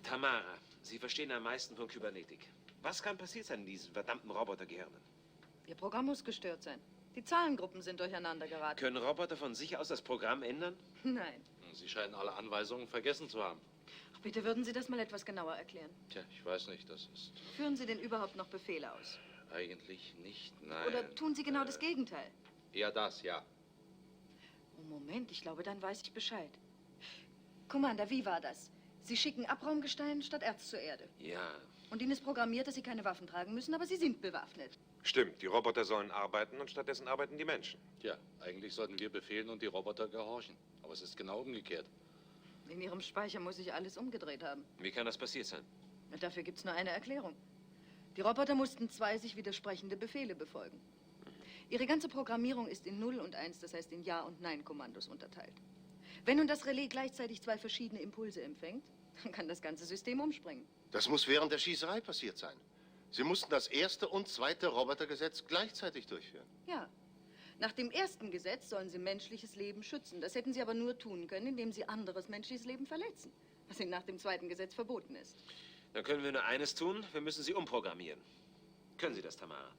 Tamara, Sie verstehen am meisten von Kybernetik. Was kann passiert sein in diesen verdammten Robotergehirnen? Ihr Programm muss gestört sein. Die Zahlengruppen sind durcheinander geraten. Können Roboter von sich aus das Programm ändern? Nein. Sie scheinen alle Anweisungen vergessen zu haben. Ach, bitte würden Sie das mal etwas genauer erklären. Tja, ich weiß nicht, das ist... Führen Sie denn überhaupt noch Befehle aus? Eigentlich nicht, nein. Oder tun Sie genau das Gegenteil? Eher das, ja. Oh, Moment, ich glaube, dann weiß ich Bescheid. Commander, wie war das? Sie schicken Abraumgestein statt Erz zur Erde. Ja. Und Ihnen ist programmiert, dass Sie keine Waffen tragen müssen, aber Sie sind bewaffnet. Stimmt, die Roboter sollen arbeiten und stattdessen arbeiten die Menschen. Tja, eigentlich sollten wir befehlen und die Roboter gehorchen. Aber es ist genau umgekehrt. In Ihrem Speicher muss sich alles umgedreht haben. Wie kann das passiert sein? Und dafür gibt es nur eine Erklärung. Die Roboter mussten 2 sich widersprechende Befehle befolgen. Ihre ganze Programmierung ist in 0 und 1, das heißt in Ja- und Nein-Kommandos unterteilt. Wenn nun das Relais gleichzeitig 2 verschiedene Impulse empfängt, dann kann das ganze System umspringen. Das muss während der Schießerei passiert sein. Sie mussten das 1. und 2. Robotergesetz gleichzeitig durchführen. Ja. Nach dem 1. Gesetz sollen sie menschliches Leben schützen. Das hätten sie aber nur tun können, indem sie anderes menschliches Leben verletzen. Was ihnen nach dem 2. Gesetz verboten ist. Dann können wir nur eines tun. Wir müssen sie umprogrammieren. Können Sie das, Tamara?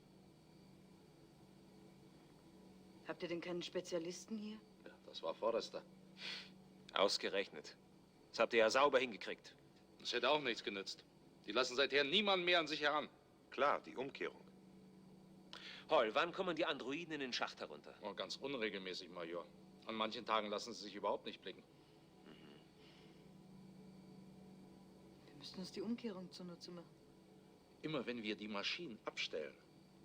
Habt ihr denn keinen Spezialisten hier? Ja, das war Vorderster. Ausgerechnet. Das habt ihr ja sauber hingekriegt. Das hätte auch nichts genützt. Die lassen seither niemanden mehr an sich heran. Klar, die Umkehrung. Hall, wann kommen die Androiden in den Schacht herunter? Oh, ganz unregelmäßig, Major. An manchen Tagen lassen sie sich überhaupt nicht blicken. Wir müssen uns die Umkehrung zunutze machen. Immer wenn wir die Maschinen abstellen,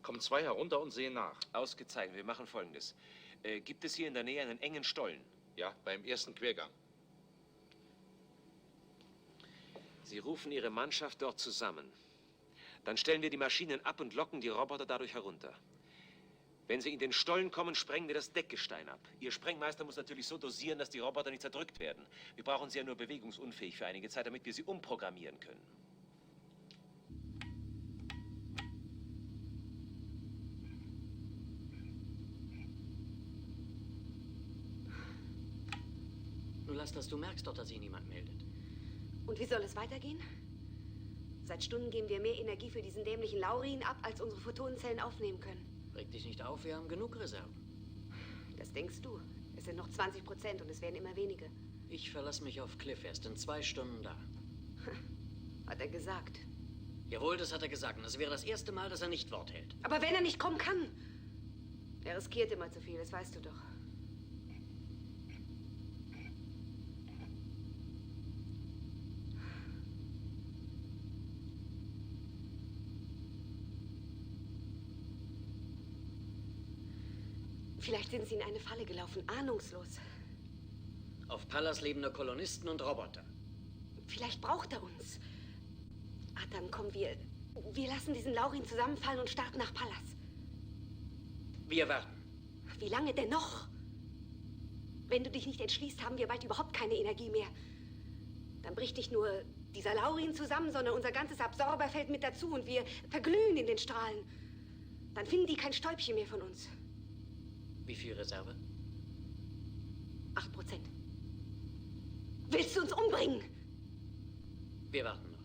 kommen 2 herunter und sehen nach. Ausgezeichnet. Wir machen Folgendes. Gibt es hier in der Nähe einen engen Stollen? Ja, beim ersten Quergang. Sie rufen Ihre Mannschaft dort zusammen. Dann stellen wir die Maschinen ab und locken die Roboter dadurch herunter. Wenn sie in den Stollen kommen, sprengen wir das Deckgestein ab. Ihr Sprengmeister muss natürlich so dosieren, dass die Roboter nicht zerdrückt werden. Wir brauchen sie ja nur bewegungsunfähig für einige Zeit, damit wir sie umprogrammieren können. Nur lass das, du merkst doch, dass sich niemand meldet. Und wie soll es weitergehen? Seit Stunden geben wir mehr Energie für diesen dämlichen Laurin ab, als unsere Photonenzellen aufnehmen können. Reg dich nicht auf, wir haben genug Reserven. Das denkst du. Es sind noch 20% und es werden immer weniger. Ich verlasse mich auf Cliff, erst in 2 Stunden da. Hat er gesagt. Jawohl, das hat er gesagt. Und das wäre das erste Mal, dass er nicht Wort hält. Aber wenn er nicht kommen kann. Er riskiert immer zu viel, das weißt du doch. Vielleicht sind sie in eine Falle gelaufen, ahnungslos. Auf Pallas lebende Kolonisten und Roboter. Vielleicht braucht er uns. Adam, komm, wir lassen diesen Laurin zusammenfallen und starten nach Pallas. Wir warten. Wie lange denn noch? Wenn du dich nicht entschließt, haben wir bald überhaupt keine Energie mehr. Dann bricht nicht nur dieser Laurin zusammen, sondern unser ganzes Absorberfeld mit dazu und wir verglühen in den Strahlen. Dann finden die kein Stäubchen mehr von uns. Wie viel Reserve? 8%. Willst du uns umbringen? Wir warten noch.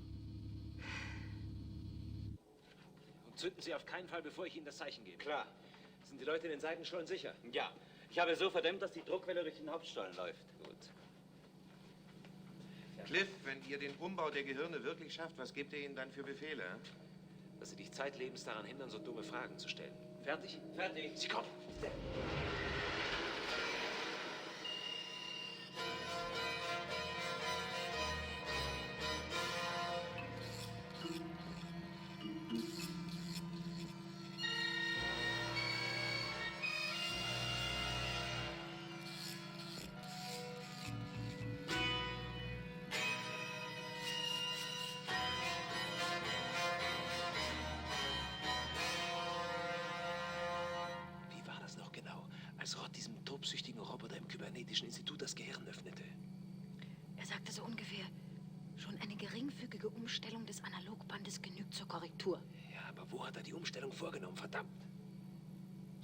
Und zünden Sie auf keinen Fall, bevor ich Ihnen das Zeichen gebe. Klar. Sind die Leute in den Seitenstollen sicher? Ja. Ich habe so verdämmt, dass die Druckwelle durch den Hauptstollen läuft. Gut. Cliff, wenn ihr den Umbau der Gehirne wirklich schafft, was gebt ihr ihnen dann für Befehle? Dass sie dich zeitlebens daran hindern, so dumme Fragen zu stellen. Fertig? Fertig. Sie kommen. Als Rott diesem tobsüchtigen Roboter im Kybernetischen Institut das Gehirn öffnete. Er sagte so ungefähr, schon eine geringfügige Umstellung des Analogbandes genügt zur Korrektur. Ja, aber wo hat er die Umstellung vorgenommen, verdammt?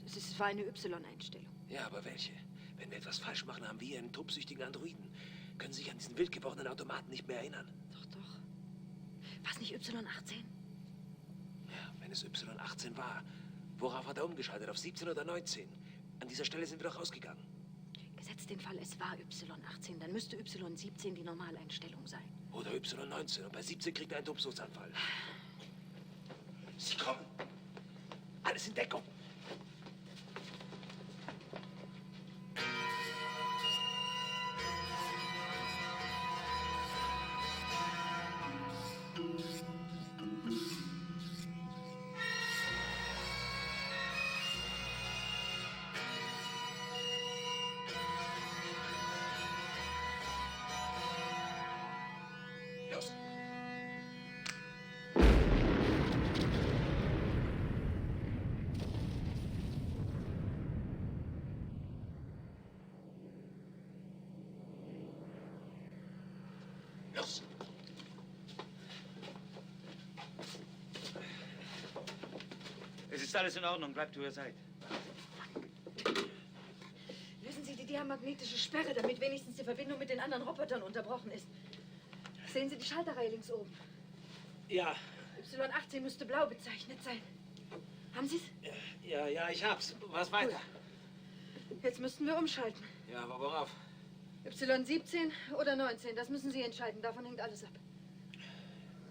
Es war eine Y-Einstellung. Ja, aber welche? Wenn wir etwas falsch machen, haben wir einen tobsüchtigen Androiden. Können Sie sich an diesen wild gewordenen Automaten nicht mehr erinnern? Doch. War es nicht Y18? Ja, wenn es Y18 war, worauf hat er umgeschaltet? Auf 17 oder 19? An dieser Stelle sind wir doch ausgegangen. Gesetzt den Fall, es war Y18, dann müsste Y17 die Normaleinstellung sein. Oder Y19 und bei 17 kriegt er einen Tobsuchtsanfall. Sie kommen. Alles in Deckung. Los! Es ist alles in Ordnung. Bleibt, wo ihr seid. Lösen Sie die diamagnetische Sperre, damit wenigstens die Verbindung mit den anderen Robotern unterbrochen ist. Sehen Sie die Schalterreihe links oben? Ja. Y18 müsste blau bezeichnet sein. Haben Sie es? Ja, ich hab's. Was weiter? Jetzt müssten wir umschalten. Ja, aber worauf? Y17 oder 19, das müssen Sie entscheiden. Davon hängt alles ab.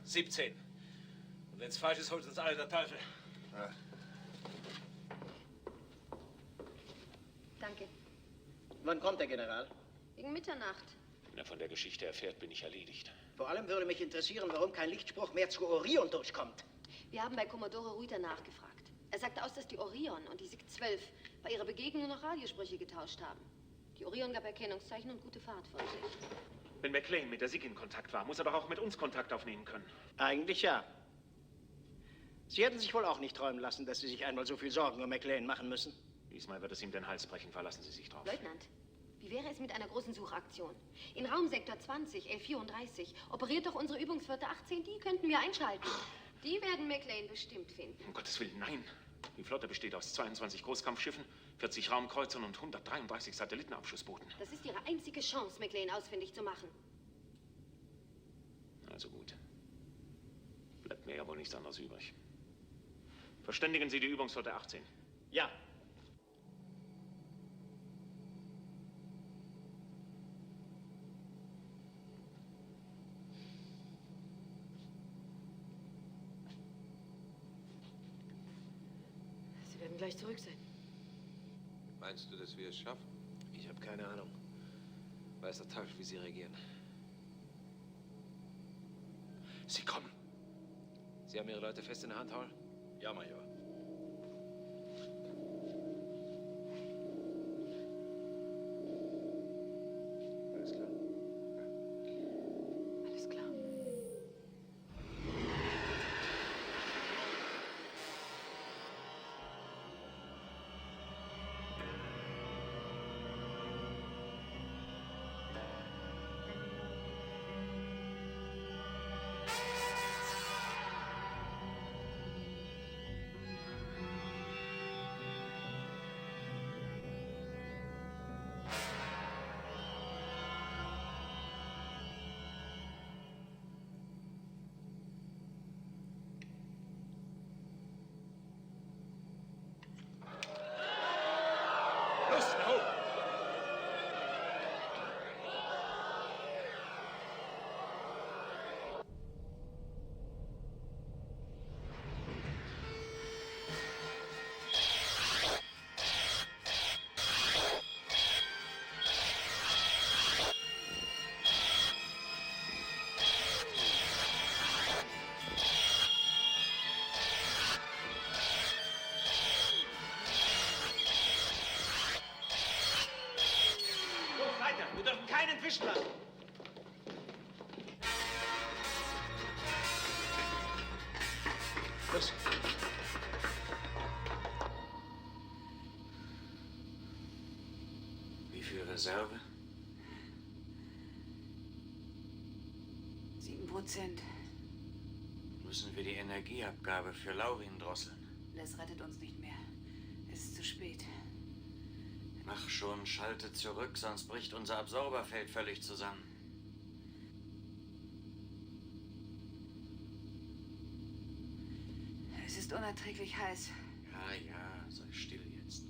17. Und wenn's falsch ist, holt uns alle der Teufel. Ja. Danke. Wann kommt der General? Gegen Mitternacht. Wenn er von der Geschichte erfährt, bin ich erledigt. Vor allem würde mich interessieren, warum kein Lichtspruch mehr zu Orion durchkommt. Wir haben bei Kommodore Rüther nachgefragt. Er sagte aus, dass die Orion und die SIG-12 bei ihrer Begegnung noch Radiosprüche getauscht haben. Die Orion gab Erkennungszeichen und gute Fahrt von sich. Wenn McLean mit der SIG in Kontakt war, muss er doch auch mit uns Kontakt aufnehmen können. Eigentlich ja. Sie hätten sich wohl auch nicht träumen lassen, dass Sie sich einmal so viel Sorgen um McLean machen müssen. Diesmal wird es ihm den Hals brechen, verlassen Sie sich drauf. Leutnant, wie wäre es mit einer großen Suchaktion? In Raumsektor 20, L34, operiert doch unsere Übungsflotte 18, die könnten wir einschalten. Die werden McLean bestimmt finden. Um Gottes Willen, nein. Die Flotte besteht aus 22 Großkampfschiffen, 40 Raumkreuzern und 133 Satellitenabschussbooten. Das ist Ihre einzige Chance, McLean ausfindig zu machen. Also gut. Bleibt mir ja wohl nichts anderes übrig. Verständigen Sie die Übungsflotte 18. Ja. Sie werden gleich zurück sein. Meinst du, dass wir es schaffen? Ich habe keine Ahnung. Weiß der Teufel, wie sie regieren. Sie kommen. Sie haben Ihre Leute fest in der Hand, Hall? Ja, Major. Alles klar? Alles klar. das? Wie viel Reserve? 7%. Müssen wir die Energieabgabe für Laurin drosseln? Das rettet uns nicht mehr. Es ist zu spät. Mach schon, schalte zurück, sonst bricht unser Absorberfeld völlig zusammen. Es ist unerträglich heiß. Ja, sei still jetzt.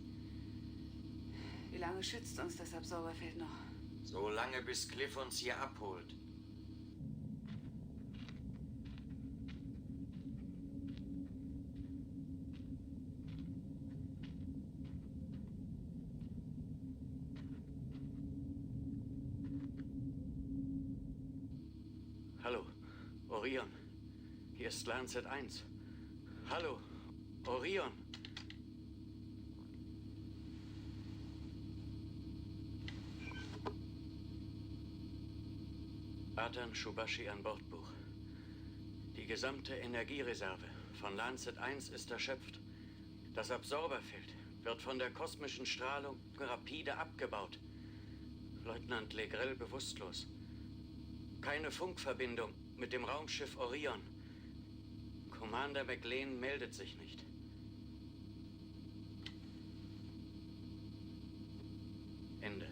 Wie lange schützt uns das Absorberfeld noch? So lange, bis Cliff uns hier abholt. Hallo, Orion. Hier ist Lancet 1. Hallo, Orion. Atan Shubashi an Bordbuch. Die gesamte Energiereserve von Lancet 1 ist erschöpft. Das Absorberfeld wird von der kosmischen Strahlung rapide abgebaut. Leutnant Legrell bewusstlos. Keine Funkverbindung mit dem Raumschiff Orion. Commander McLean meldet sich nicht. Ende.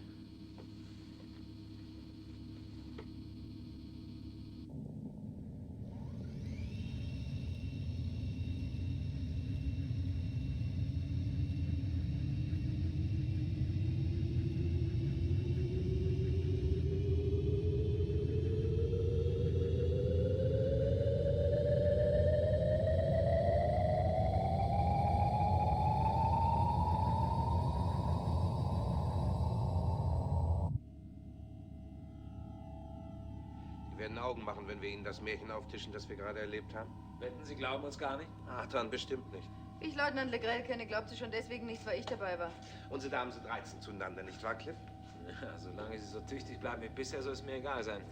Die werden Augen machen, wenn wir ihnen das Märchen auftischen, das wir gerade erlebt haben. Wetten, Sie glauben uns gar nicht? Ach, dann bestimmt nicht. Ich Leutnant Legrell kenne, glaubt sie schon deswegen nicht, weil ich dabei war. Unsere Damen sind reizend zueinander, nicht wahr, Cliff? Ja, solange Sie so tüchtig bleiben wie bisher, soll es mir egal sein.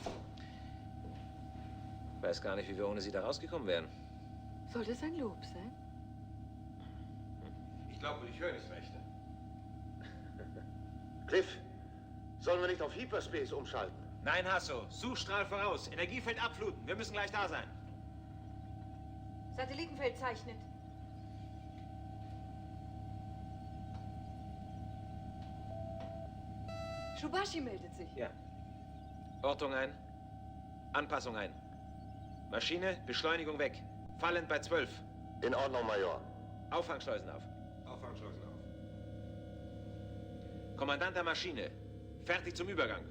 Ich weiß gar nicht, wie wir ohne Sie da rausgekommen wären. Soll das ein Lob sein? Ich glaube, ich höre nicht recht. Cliff, sollen wir nicht auf Hyperspace umschalten? Nein, Hasso. Suchstrahl voraus. Energiefeld abfluten. Wir müssen gleich da sein. Satellitenfeld zeichnet. Shubashi meldet sich. Ja. Ortung ein. Anpassung ein. Maschine, Beschleunigung weg. Fallend bei 12. In Ordnung, Major. Auffangschleusen auf. Auffangschleusen auf. Kommandant der Maschine. Fertig zum Übergang.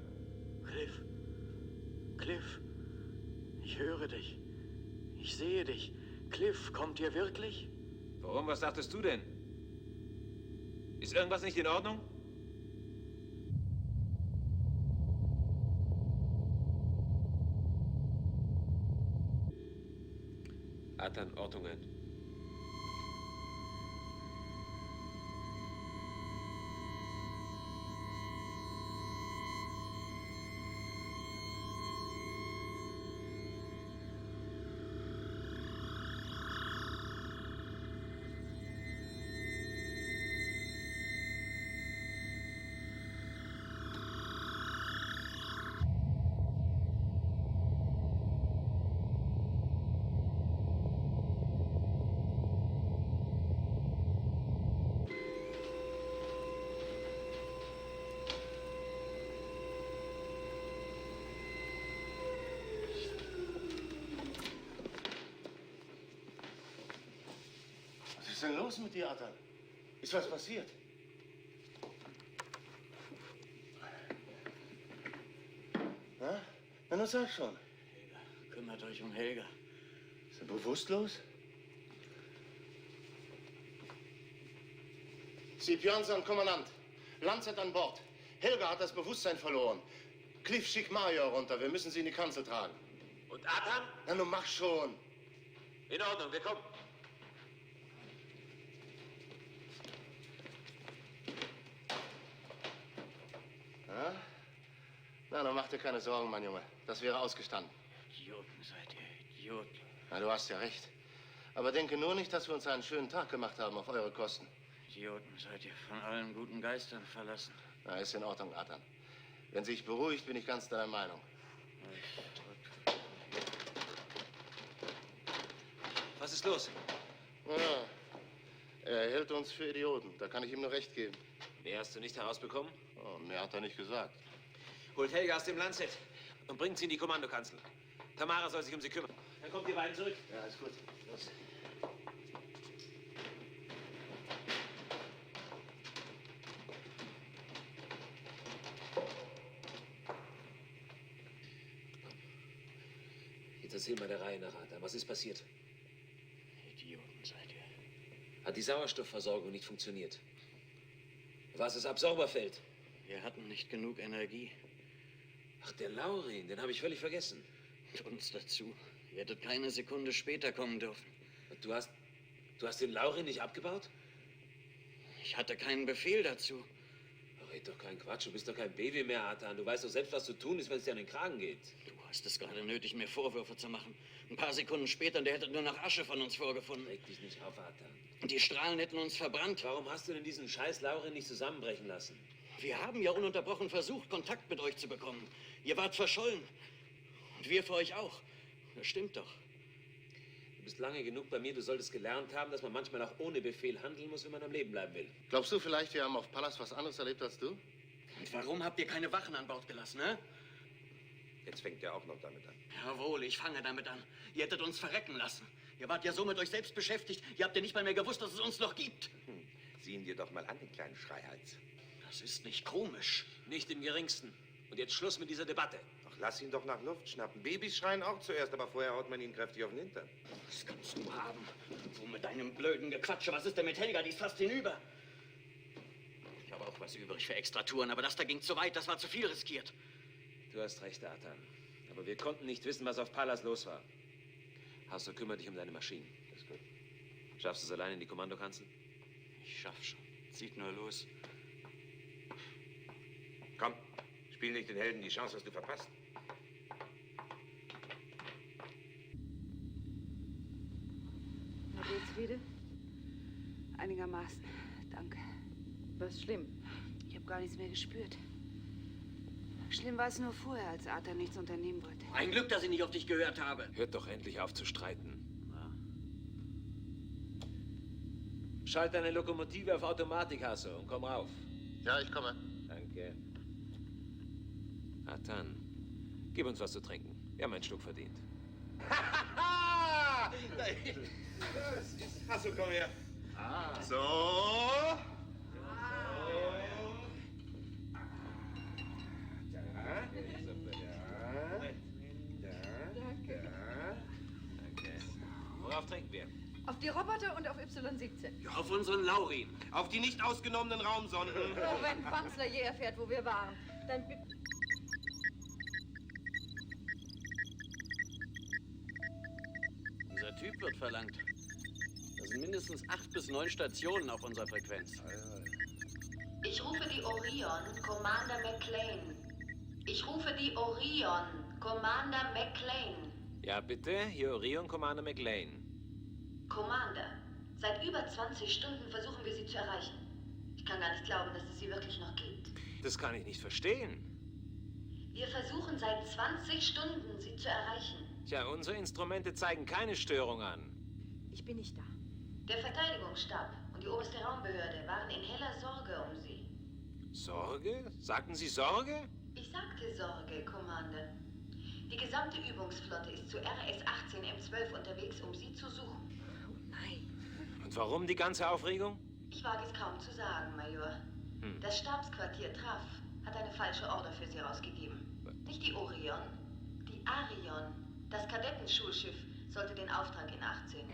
Cliff, ich höre dich. Ich sehe dich. Cliff, kommt ihr wirklich? Warum? Was dachtest du denn? Ist irgendwas nicht in Ordnung? Atan, Ortung ein. Was ist denn los mit dir, Atan? Ist was passiert? Na? Na, nun sag schon. Kümmert euch um Helga. Ist er bewusstlos? Sipjansan, Kommandant. Lancet an Bord. Helga hat das Bewusstsein verloren. Cliff, schick Major runter. Wir müssen sie in die Kanzel tragen. Und Atan? Na, nun mach schon. In Ordnung, wir kommen. Ja? Na, dann mach dir keine Sorgen, mein Junge. Das wäre ausgestanden. Idioten seid ihr, Idioten. Na, du hast ja recht. Aber denke nur nicht, dass wir uns einen schönen Tag gemacht haben auf eure Kosten. Idioten, seid ihr von allen guten Geistern verlassen. Na, ist in Ordnung, Athan. Wenn sie sich beruhigt, bin ich ganz deiner Meinung. Was ist los? Ja, er hält uns für Idioten. Da kann ich ihm nur recht geben. Mehr hast du nicht herausbekommen? Oh, mehr hat er nicht gesagt. Holt Helga aus dem Lancet und bringt sie in die Kommandokanzel. Tamara soll sich um sie kümmern. Dann kommt ihr beiden zurück. Ja, ist gut. Los. Jetzt erzähl mal der Reihe nach, Athan. Was ist passiert? Idioten seid ihr. Hat die Sauerstoffversorgung nicht funktioniert? War es das Absorberfeld? Wir hatten nicht genug Energie. Ach, der Laurin, den habe ich völlig vergessen. Und uns dazu. Ihr hättet keine Sekunde später kommen dürfen. Und du hast den Laurin nicht abgebaut? Ich hatte keinen Befehl dazu. Ach, red doch keinen Quatsch. Du bist doch kein Baby mehr, Athan. Du weißt doch selbst, was zu tun ist, wenn es dir an den Kragen geht. Du hast es gerade nötig, mir Vorwürfe zu machen. Ein paar Sekunden später, und der hätte nur noch Asche von uns vorgefunden. Reg dich nicht auf, Athan. Und die Strahlen hätten uns verbrannt. Warum hast du denn diesen scheiß Laurin nicht zusammenbrechen lassen? Wir haben ja ununterbrochen versucht, Kontakt mit euch zu bekommen. Ihr wart verschollen. Und wir für euch auch. Das stimmt doch. Du bist lange genug bei mir. Du solltest gelernt haben, dass man manchmal auch ohne Befehl handeln muss, wenn man am Leben bleiben will. Glaubst du vielleicht, wir haben auf Pallas was anderes erlebt als du? Und warum habt ihr keine Wachen an Bord gelassen, ne? Jetzt fängt er auch noch damit an. Jawohl, ich fange damit an. Ihr hättet uns verrecken lassen. Ihr wart ja so mit euch selbst beschäftigt. Ihr habt ja nicht mal mehr gewusst, dass es uns noch gibt. Sieh ihn dir doch mal an, den kleinen Schreihals. Das ist nicht komisch. Nicht im Geringsten. Und jetzt Schluss mit dieser Debatte. Ach, lass ihn doch nach Luft schnappen. Babys schreien auch zuerst, aber vorher haut man ihn kräftig auf den Hintern. Das kannst du haben. So mit deinem blöden Gequatsche. Was ist denn mit Helga? Die ist fast hinüber. Ich habe auch was übrig für Extratouren, aber das da ging zu weit. Das war zu viel riskiert. Du hast recht, Athan. Aber wir konnten nicht wissen, was auf Pallas los war. Hasso, kümmere dich um deine Maschinen. Das ist gut. Schaffst du es allein in die Kommandokanzel? Ich schaff schon. Zieht nur los. Komm, spiel nicht den Helden, die Chance hast du verpasst. Na geht's wieder? Einigermaßen. Danke. Was schlimm? Ich habe gar nichts mehr gespürt. Schlimm war es nur vorher, als Athan nichts unternehmen wollte. Ein Glück, dass ich nicht auf dich gehört habe. Hört doch endlich auf zu streiten. Ja. Schalt deine Lokomotive auf Automatik, Hasso, und komm rauf. Ja, ich komme. Danke. Athan, gib uns was zu trinken. Wir haben einen Schluck verdient. Das ist Hasso, komm her. So. Worauf trinken wir? Auf die Roboter und auf Y17. Auf unseren Laurin. Auf die nicht ausgenommenen Raumsonden. Oh, wenn Pfanzler je erfährt, wo wir waren, dann... Unser Typ wird verlangt. Das sind mindestens 8 bis 9 Stationen auf unserer Frequenz. Ich rufe die Orion, Commander McLean. Ich rufe die Orion, Commander McLean. Ja, bitte. Hier Orion, Commander McLean. Commander, seit über 20 Stunden versuchen wir Sie zu erreichen. Ich kann gar nicht glauben, dass es Sie wirklich noch gibt. Das kann ich nicht verstehen. Wir versuchen seit 20 Stunden, Sie zu erreichen. Tja, unsere Instrumente zeigen keine Störung an. Ich bin nicht da. Der Verteidigungsstab und die oberste Raumbehörde waren in heller Sorge um Sie. Sorge? Sagten Sie Sorge? Ich sagte Sorge, Commander. Die gesamte Übungsflotte ist zu RS-18 M12 unterwegs, um Sie zu suchen. Oh nein. Und warum die ganze Aufregung? Ich wage es kaum zu sagen, Major. Das Stabsquartier Traff hat eine falsche Order für Sie rausgegeben. Nicht die Orion, die Arion. Das Kadettenschulschiff sollte den Auftrag in Acht sehen.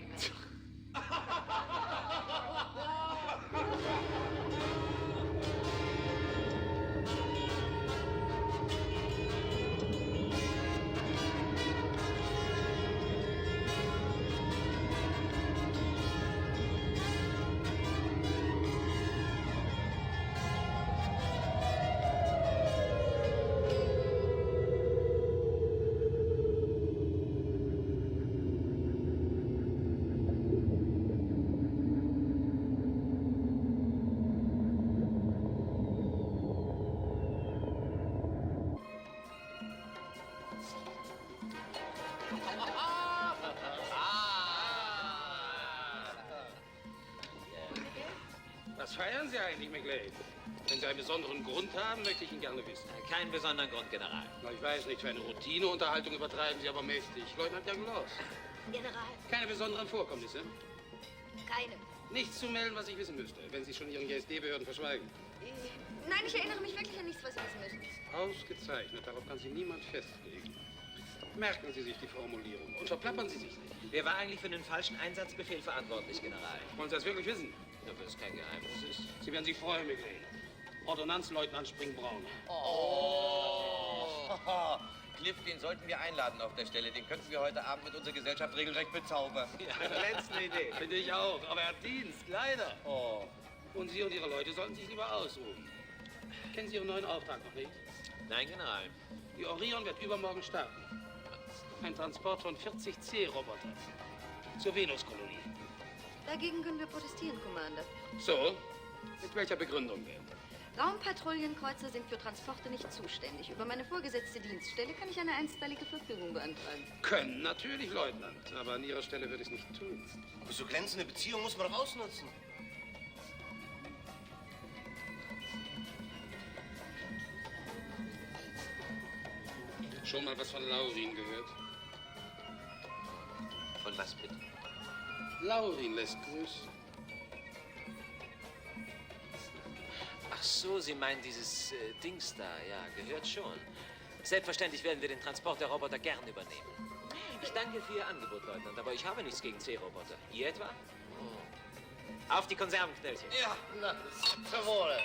feiern Sie eigentlich, McLean? Wenn Sie einen besonderen Grund haben, möchte ich ihn gerne wissen. Keinen besonderen Grund, General. Na, ich weiß nicht, für eine Routineunterhaltung übertreiben Sie aber mächtig. Leutnant Jaglos. General. Keine besonderen Vorkommnisse? Keine. Nichts zu melden, was ich wissen müsste, wenn Sie schon Ihren GSD-Behörden verschweigen. Nein, ich erinnere mich wirklich an nichts, was Sie wissen müssen. Ausgezeichnet, darauf kann Sie niemand festlegen. Merken Sie sich die Formulierung und verplappern Sie sich nicht. Wer war eigentlich für den falschen Einsatzbefehl verantwortlich, General? Wollen Sie das wirklich wissen? Ja, wenn es kein Geheimnis ist. Sie werden sich freuen, McLean. Ordonnanzleutnant Springbraun. Oh. Cliff, den sollten wir einladen auf der Stelle. Den könnten wir heute Abend mit unserer Gesellschaft regelrecht bezaubern. Ja, glänzende Idee. Finde ich auch. Aber er hat Dienst, leider. Oh. Und Sie und Ihre Leute sollten sich lieber ausruhen. Kennen Sie Ihren neuen Auftrag noch nicht? Nein, General. Die Orion wird übermorgen starten. Ein Transport von 40 C-Robotern zur Venuskolonie. Dagegen können wir protestieren, Commander. So? Mit welcher Begründung denn? Raumpatrouillenkreuzer sind für Transporte nicht zuständig. Über meine vorgesetzte Dienststelle kann ich eine einstweilige Verfügung beantragen. Können natürlich, Leutnant. Aber an Ihrer Stelle würde ich es nicht tun. Aber so glänzende Beziehung muss man doch ausnutzen. Schon mal was von Laurin gehört? Von was bitte? Laurin lässt grüßen. Ach so, Sie meinen dieses Dings da. Ja, gehört schon. Selbstverständlich werden wir den Transport der Roboter gern übernehmen. Ich danke für Ihr Angebot, Leutnant, aber ich habe nichts gegen C-Roboter. Ihr etwa? Auf die Konservenknöllchen. Ja, na, zum Wohle.